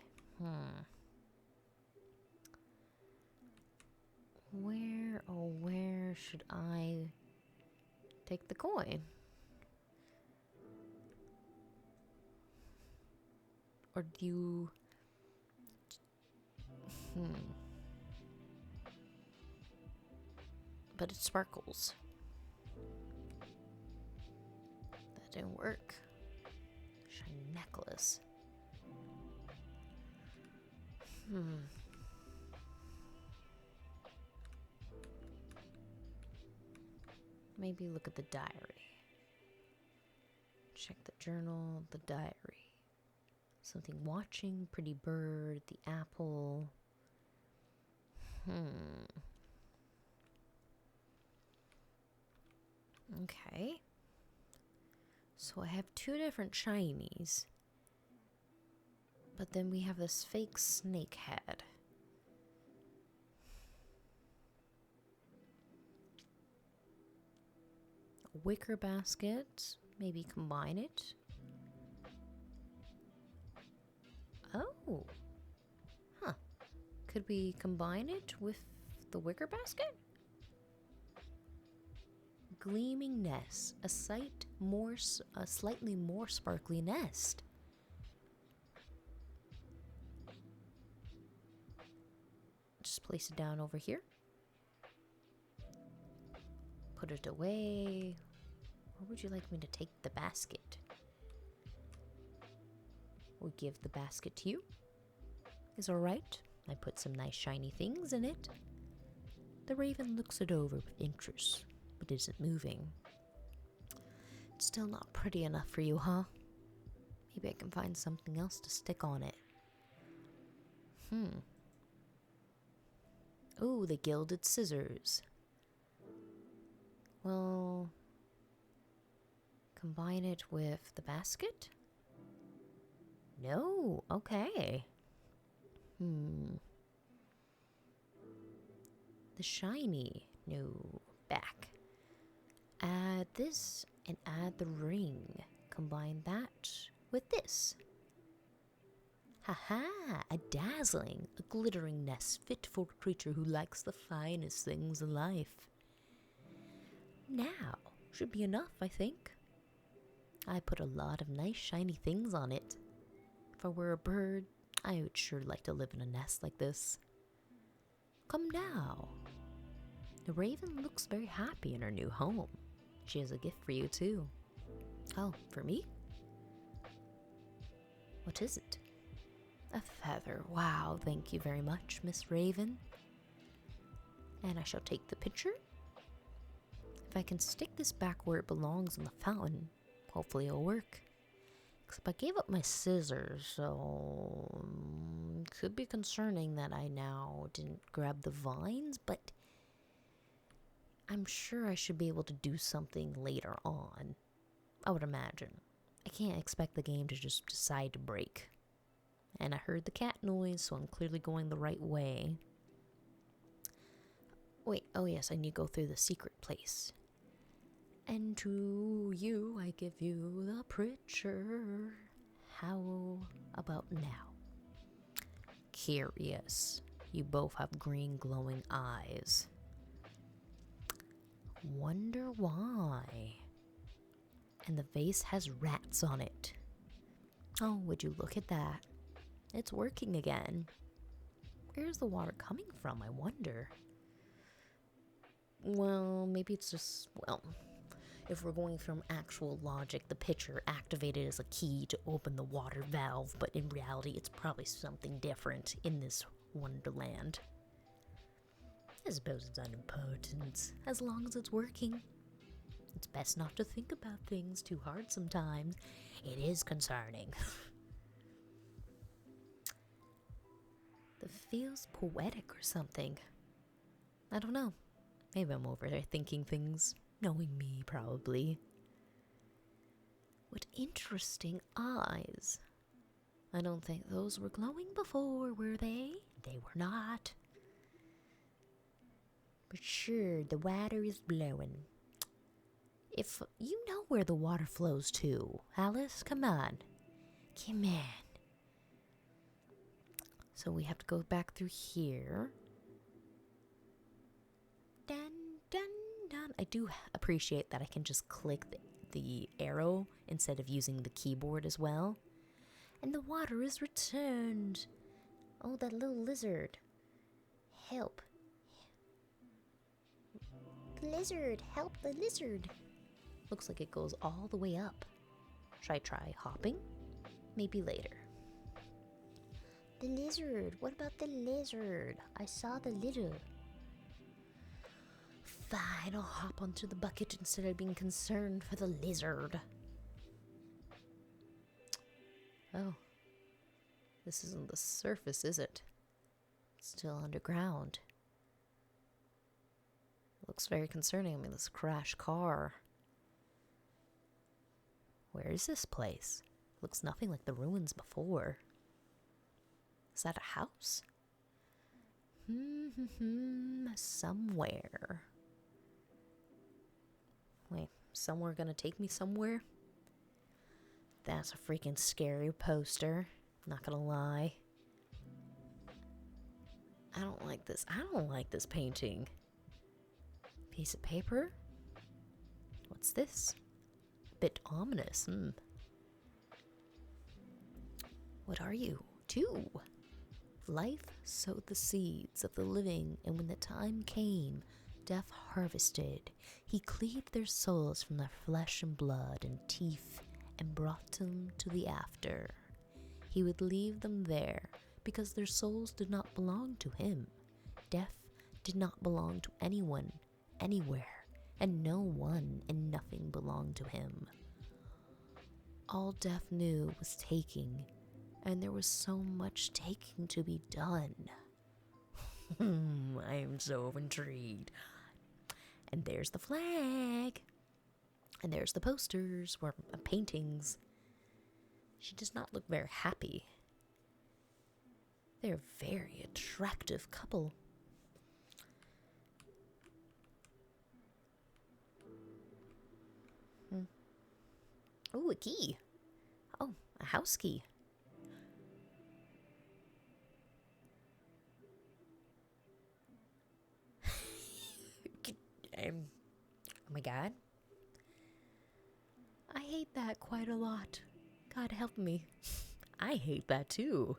Where should I take the coin? Or do you... But it sparkles. That didn't work. Shiny necklace. Maybe look at the diary. Check the journal, the diary. Something watching, pretty bird, the apple. Okay. So I have 2 different shinies. But then we have this fake snake head. A wicker basket. Maybe combine it. Oh. Huh. Could we combine it with the wicker basket? Gleaming nest. A slightly more sparkly nest. Just place it down over here. Put it away. Where would you like me to take the basket? We'll give the basket to you. Is alright. I put some nice shiny things in it. The raven looks it over with interest, but isn't moving. It's still not pretty enough for you, huh? Maybe I can find something else to stick on it. Ooh, the gilded scissors. Well, combine it with the basket? No, okay. The shiny, no, back. Add this and add the ring. Combine that with this. Haha, a dazzling, a glittering nest fit for a creature who likes the finest things in life. Now, should be enough, I think. I put a lot of nice shiny things on it. If I were a bird, I would sure like to live in a nest like this. Come now. The raven looks very happy in her new home. She has a gift for you too. Oh, for me? What is it? A feather. Wow, thank you very much, Miss Raven. And I shall take the picture. If I can stick this back where it belongs in the fountain, hopefully it'll work. Except I gave up my scissors, so could be concerning that I now didn't grab the vines, but I'm sure I should be able to do something later on. I would imagine. I can't expect the game to just decide to break. And I heard the cat noise, so I'm clearly going the right way. Wait, oh yes, I need to go through the secret place. And to you, I give you the picture. How about now? Curious. You both have green glowing eyes. Wonder why. And the vase has rats on it. Oh, would you look at that? It's working again. Where's the water coming from, I wonder? Well, maybe it's just, well, if we're going from actual logic, the pitcher activated as a key to open the water valve, but in reality, it's probably something different in this Wonderland. I suppose it's unimportant, as long as it's working. It's best not to think about things too hard sometimes. It is concerning. It feels poetic or something. I don't know. Maybe I'm over there thinking things. Knowing me, probably. What interesting eyes. I don't think those were glowing before, were they? They were not. But sure, the water is blowing. If you know where the water flows to, Alice, come on. Come on. So we have to go back through here. Dun, dun, dun. I do appreciate that I can just click the arrow instead of using the keyboard as well. And the water is returned. Oh, that little lizard. Help. The lizard, help the lizard. Looks like it goes all the way up. Should I try hopping? Maybe later. The lizard. What about the lizard? I saw the little. Fine, I'll hop onto the bucket instead of being concerned for the lizard. Oh. This isn't the surface, is it? It's still underground. Looks very concerning. I mean, this crashed car. Where is this place? Looks nothing like the ruins before. Is that a house? Somewhere. Wait, somewhere gonna take me somewhere? That's a freaking scary poster. Not gonna lie. I don't like this. I don't like this painting. Piece of paper? What's this? A bit ominous. What are you? 2. Life sowed the seeds of the living, and when the time came, death harvested. He cleaved their souls from their flesh and blood and teeth and brought them to the after. He would leave them there because their souls did not belong to him. Death did not belong to anyone, anywhere, and no one and nothing belonged to him. All death knew was taking, and there was so much taking to be done. I am so intrigued. And there's the flag. And there's the posters or paintings. She does not look very happy. They're a very attractive couple. Oh, a key. Oh, a house key. Oh my god. I hate that quite a lot. God help me. I hate that too.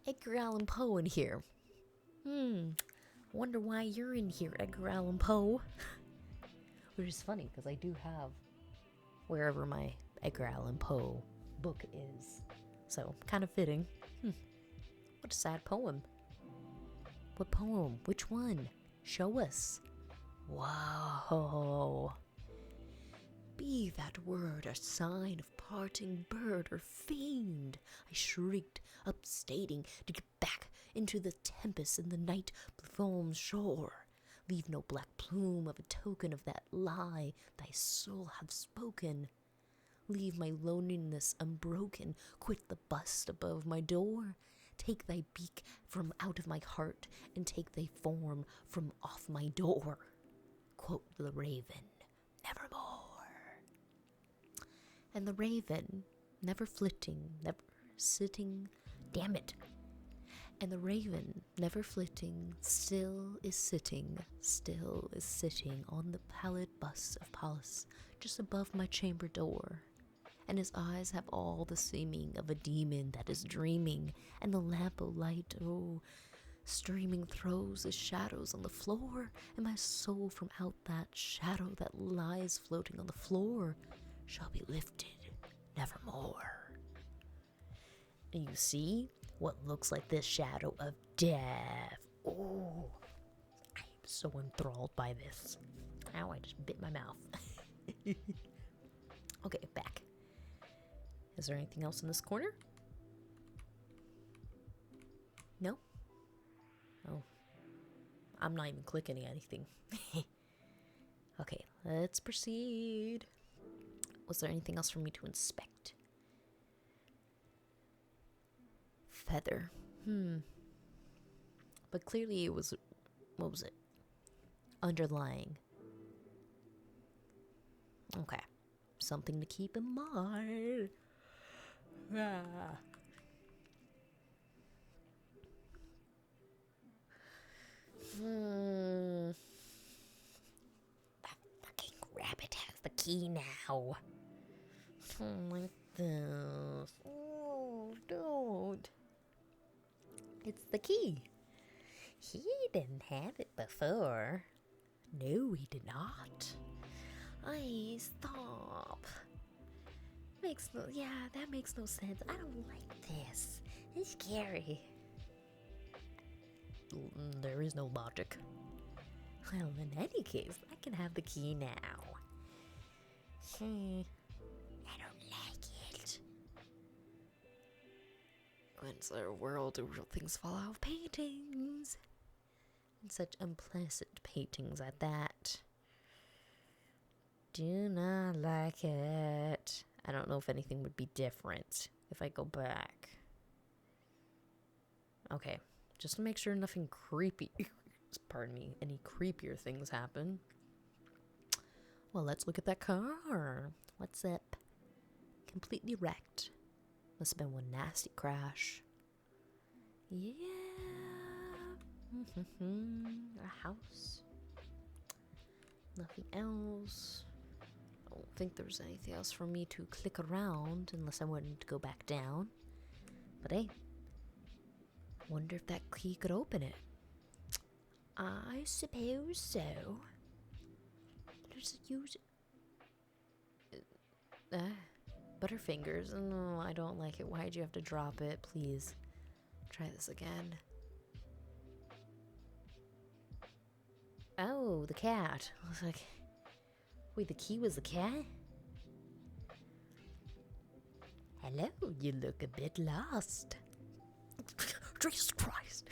Edgar Allan Poe in here. Wonder why you're in here, Edgar Allan Poe. Which is funny, because I do have wherever my Edgar Allan Poe book is. So, kind of fitting. What a sad poem. What poem? Which one? Show us. Wow. Be that word a sign of parting bird or fiend? I shrieked, upstating, to get back into the tempest in the night foam's shore. Leave no black plume of a token of that lie thy soul hath spoken. Leave my loneliness unbroken, quit the bust above my door. Take thy beak from out of my heart, and take thy form from off my door. Quote the raven, nevermore. And the raven, never flitting, never sitting, damn it. And the raven, never flitting, still is sitting on the pallid bust of Pallas, just above my chamber door. And his eyes have all the seeming of a demon that is dreaming, and the lamp of light, streaming throws his shadows on the floor, and my soul from out that shadow that lies floating on the floor shall be lifted nevermore. And you see what looks like this shadow of death. Oh, I am so enthralled by this. Ow, I just bit my mouth. Okay, back. Is there anything else in this corner? No? Oh. I'm not even clicking anything. Okay, let's proceed. Was there anything else for me to inspect? Feather. But clearly it was, what was it? Underlying. Okay. Something to keep in mind. That fucking rabbit has the key now. I don't like this. Oh, don't. It's the key. He didn't have it before. No, he did not. Stop. That makes no sense. I don't like this. It's scary. There is no logic. Well, in any case, I can have the key now. I don't like it. When's our world do real things fall out of paintings? And such unpleasant paintings at that. Do not like it. I don't know if anything would be different if I go back. Okay, just to make sure nothing creepy, any creepier things happen. Well, let's look at that car. What's up? Completely wrecked. Must have been one nasty crash. Yeah. A house. Nothing else. I don't think there's anything else for me to click around unless I wanted to go back down. But hey, wonder if that key could open it. I suppose so. Just use Butterfingers. No, I don't like it. Why'd you have to drop it? Please. Try this again. Oh, the cat. I was like, wait, the key was the cat? Hello, you look a bit lost. Jesus Christ.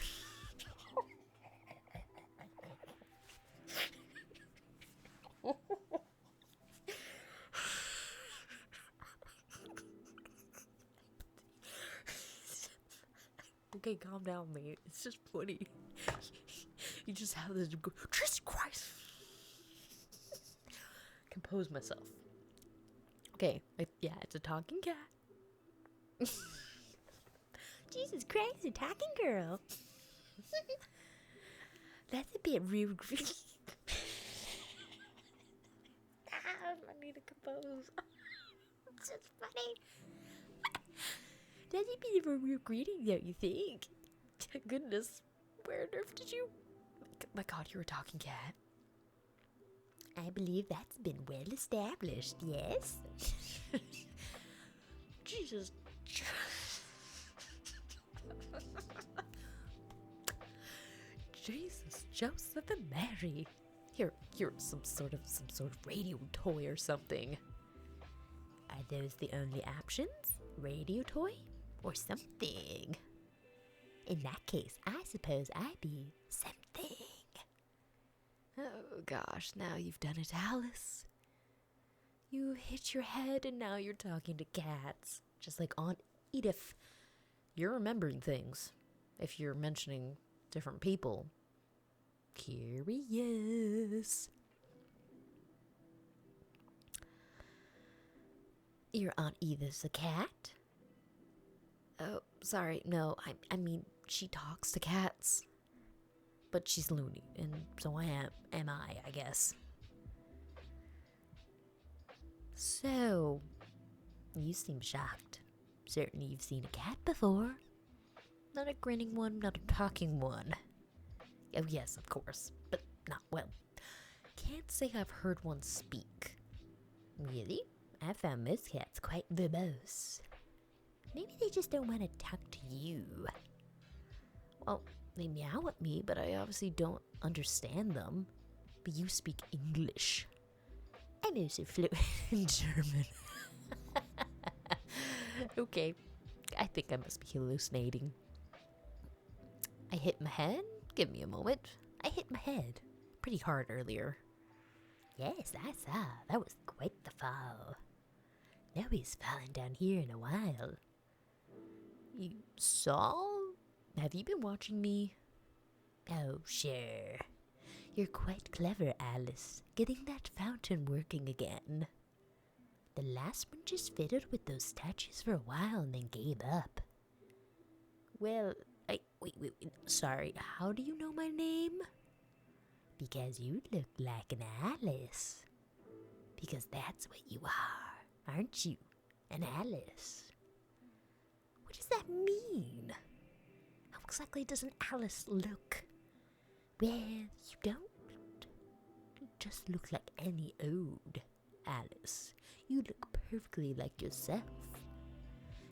Okay, calm down, mate. It's just funny. You just have this. Jesus Christ. Compose myself. Okay, yeah, it's a talking cat. Jesus Christ, a talking girl. That's a bit rude. I need to compose. It's just funny. That's a bit of a rude greeting, don't you think? Goodness, where on earth did you... My God, you're a talking cat. I believe that's been well established, yes? Jesus. Jesus, Joseph and Mary. You're some sort of radio toy or something. Are those the only options? Radio toy? Or something? In that case, I suppose I'd be something. Oh gosh, now you've done it, Alice. You hit your head and now you're talking to cats. Just like Aunt Edith. You're remembering things. If you're mentioning different people. Curious. Your Aunt Edith's a cat? Oh, sorry, no, I mean, she talks to cats. But she's loony, and so am I guess. So, you seem shocked. Certainly you've seen a cat before. Not a grinning one, not a talking one. Oh yes, of course, but not well. Can't say I've heard one speak. Really? I found most cats quite verbose. Maybe they just don't want to talk to you. Well, they meow at me, but I obviously don't understand them. But you speak English. I'm also fluent in German. Okay, I think I must be hallucinating. I hit my head? Give me a moment. I hit my head pretty hard earlier. Yes, I saw. That was quite the fall. Nobody's fallen down here in a while. You saw? Have you been watching me? Oh, sure. You're quite clever, Alice, getting that fountain working again. The last one just fiddled with those statues for a while and then gave up. Well, wait, sorry, how do you know my name? Because you look like an Alice. Because that's what you are, aren't you? An Alice. What does that mean? How exactly does an Alice look? Well, you don't just look like any old Alice. You look perfectly like yourself.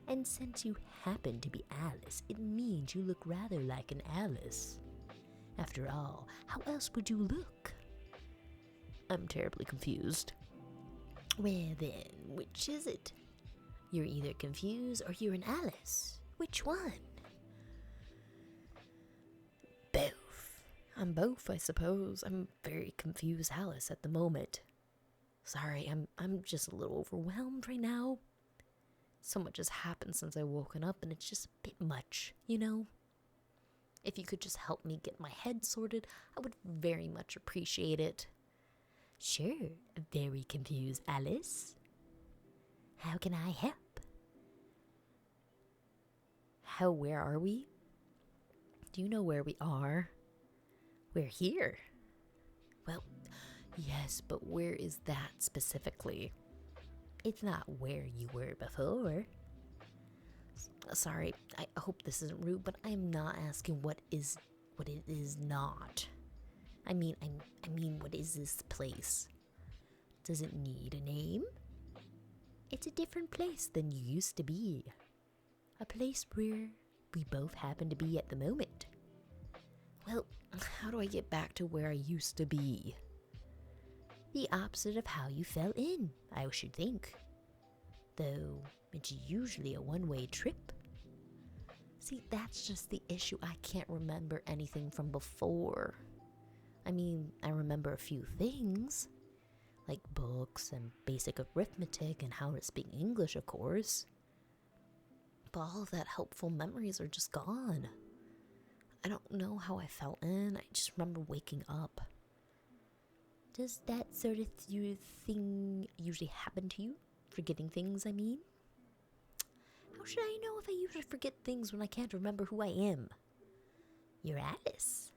And since you happen to be Alice, it means you look rather like an Alice. After all, how else would you look? I'm terribly confused. Well then, which is it? You're either confused or you're an Alice. Which one? Both. I'm both, I suppose. I'm very confused Alice at the moment. Sorry, I'm just a little overwhelmed right now. So much has happened since I woken up and it's just a bit much, you know? If you could just help me get my head sorted, I would very much appreciate it. Sure, very confused Alice. How can I help? Where are we? Do you know where we are? We're here. Well, yes, but where is that specifically? It's not where you were before. Sorry, I hope this isn't rude, but I am not asking what it is not. I mean, what is this place? Does it need a name? It's a different place than you used to be. A place where we both happen to be at the moment. Well, how do I get back to where I used to be? The opposite of how you fell in, I should think. Though, it's usually a one-way trip. See, that's just the issue. I can't remember anything from before. I mean, I remember a few things. Like books and basic arithmetic and how to speak English, of course. But all of that helpful memories are just gone. I don't know how I fell in. I just remember waking up. Does that sort of thing usually happen to you? Forgetting things, I mean? How should I know if I usually forget things when I can't remember who I am? You're Alice.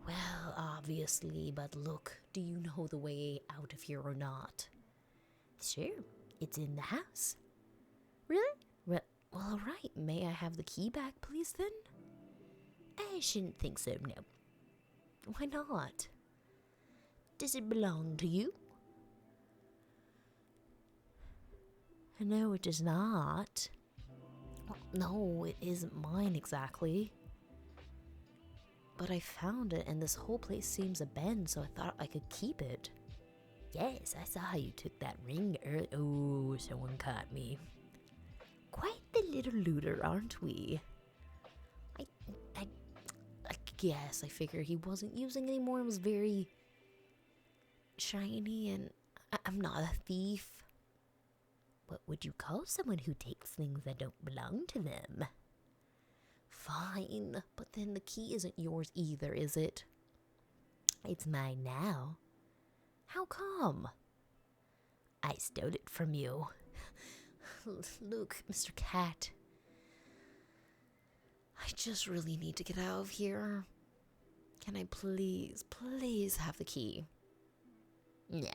Well, obviously, but look, do you know the way out of here or not? Sure, it's in the house. Really? Well, alright, may I have the key back, please, then? I shouldn't think so, no. Why not? Does it belong to you? No, it does not. Well, no, it isn't mine exactly. But I found it, and this whole place seems abandoned, so I thought I could keep it. Yes, I saw how you took that ring earlier. Oh, someone caught me. Quite the little looter, aren't we? I guess I figured he wasn't using it anymore. It was very shiny, and I'm not a thief. What would you call someone who takes things that don't belong to them? Fine, but then the key isn't yours either, is it? It's mine now. How come? I stole it from you. Look, Mr. Cat. I just really need to get out of here. Can I please have the key? No.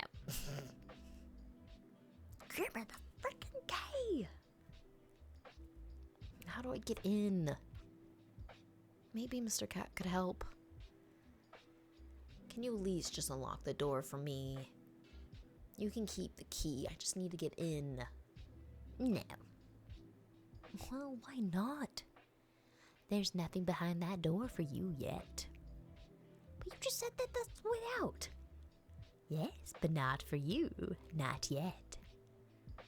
Give me the freaking key! How do I get in? Maybe Mr. Cat could help. Can you at least just unlock the door for me? You can keep the key. I just need to get in. No. Well, why not? There's nothing behind that door for you yet. But you just said that that's the way out. Yes, but not for you. Not yet.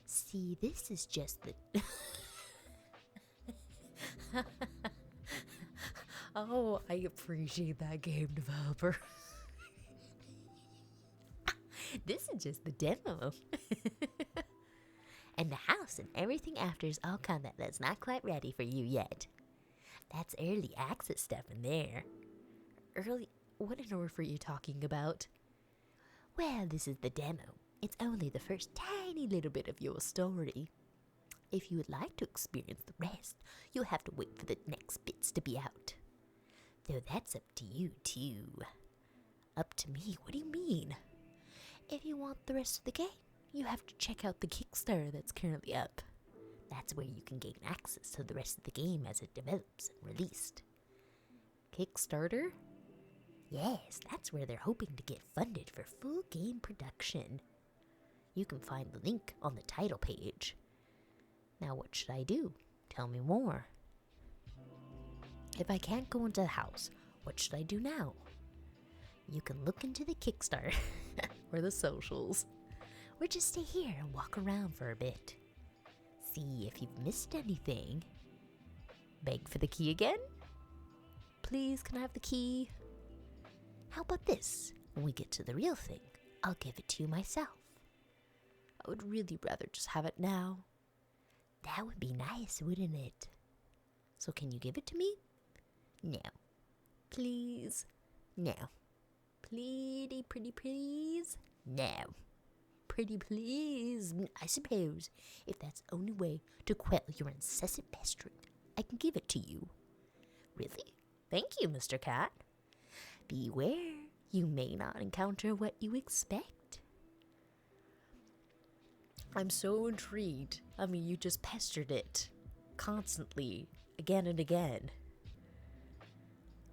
See, this is just the... Oh, I appreciate that, game developer. This is just the demo. And the house and everything after is all content that's not quite ready for you yet. That's early access stuff in there. Early? What in order for you talking about? Well, this is the demo. It's only the first tiny little bit of your story. If you would like to experience the rest, you'll have to wait for the next bits to be out. Though that's up to you, too. Up to me? What do you mean? If you want the rest of the game, you have to check out the KickStarter that's currently up. That's where you can gain access to the rest of the game as it develops and released. KickStarter? Yes, that's where they're hoping to get funded for full game production. You can find the link on the title page. Now what should I do? Tell me more. If I can't go into the house, what should I do now? You can look into the KickStarter or the socials, or just stay here and walk around for a bit. See if you've missed anything. Beg for the key again? Please, can I have the key? How about this? When we get to the real thing, I'll give it to you myself. I would really rather just have it now. That would be nice, wouldn't it? So can you give it to me? No. Please? No. Pretty please? No. Pretty please? I suppose, if that's the only way to quell your incessant pestering, I can give it to you. Really? Thank you, Mr. Cat. Beware, you may not encounter what you expect. I'm so intrigued. I mean, you just pestered it constantly, again and again.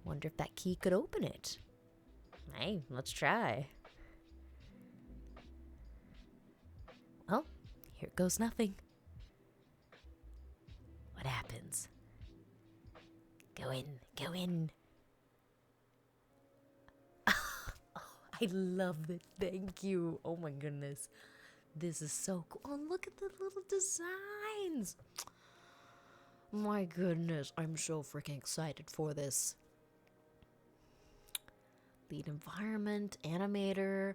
Wonder if that key could open it. Hey, let's try. Well, here goes nothing. What happens? Go in, go in. I love it. Thank you. Oh my goodness. This is so cool. Oh, look at the little designs. My goodness. I'm so freaking excited for this. Lead environment, animator,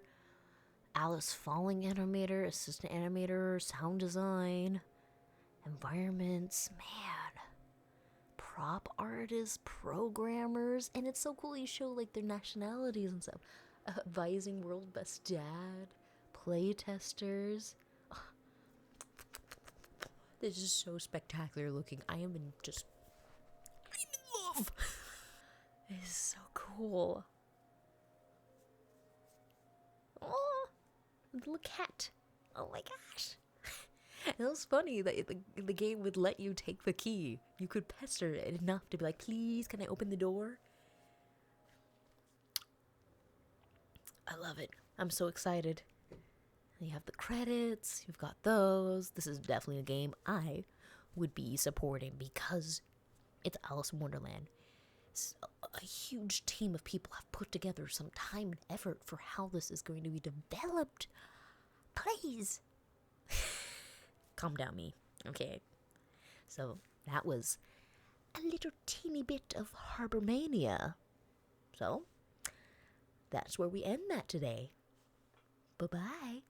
Alice Falling animator, assistant animator, sound design, environments, man. Prop artists, programmers, and it's so cool you show like their nationalities and stuff. Advising world best dad, play testers. This is so spectacular looking. I'm in love. This is so cool. Oh, little cat. Oh my gosh. It was funny that the game would let you take the key. You could pester it enough to be like, please, can I open the door? I love it. I'm so excited. You have the credits, you've got those. This is definitely a game I would be supporting because it's Alice in Wonderland. It's a huge team of people have put together some time and effort for how this is going to be developed. Please. Calm down, me. Okay. So that was a little teeny bit of HABROMANIA. So that's where we end that today. Bye-bye.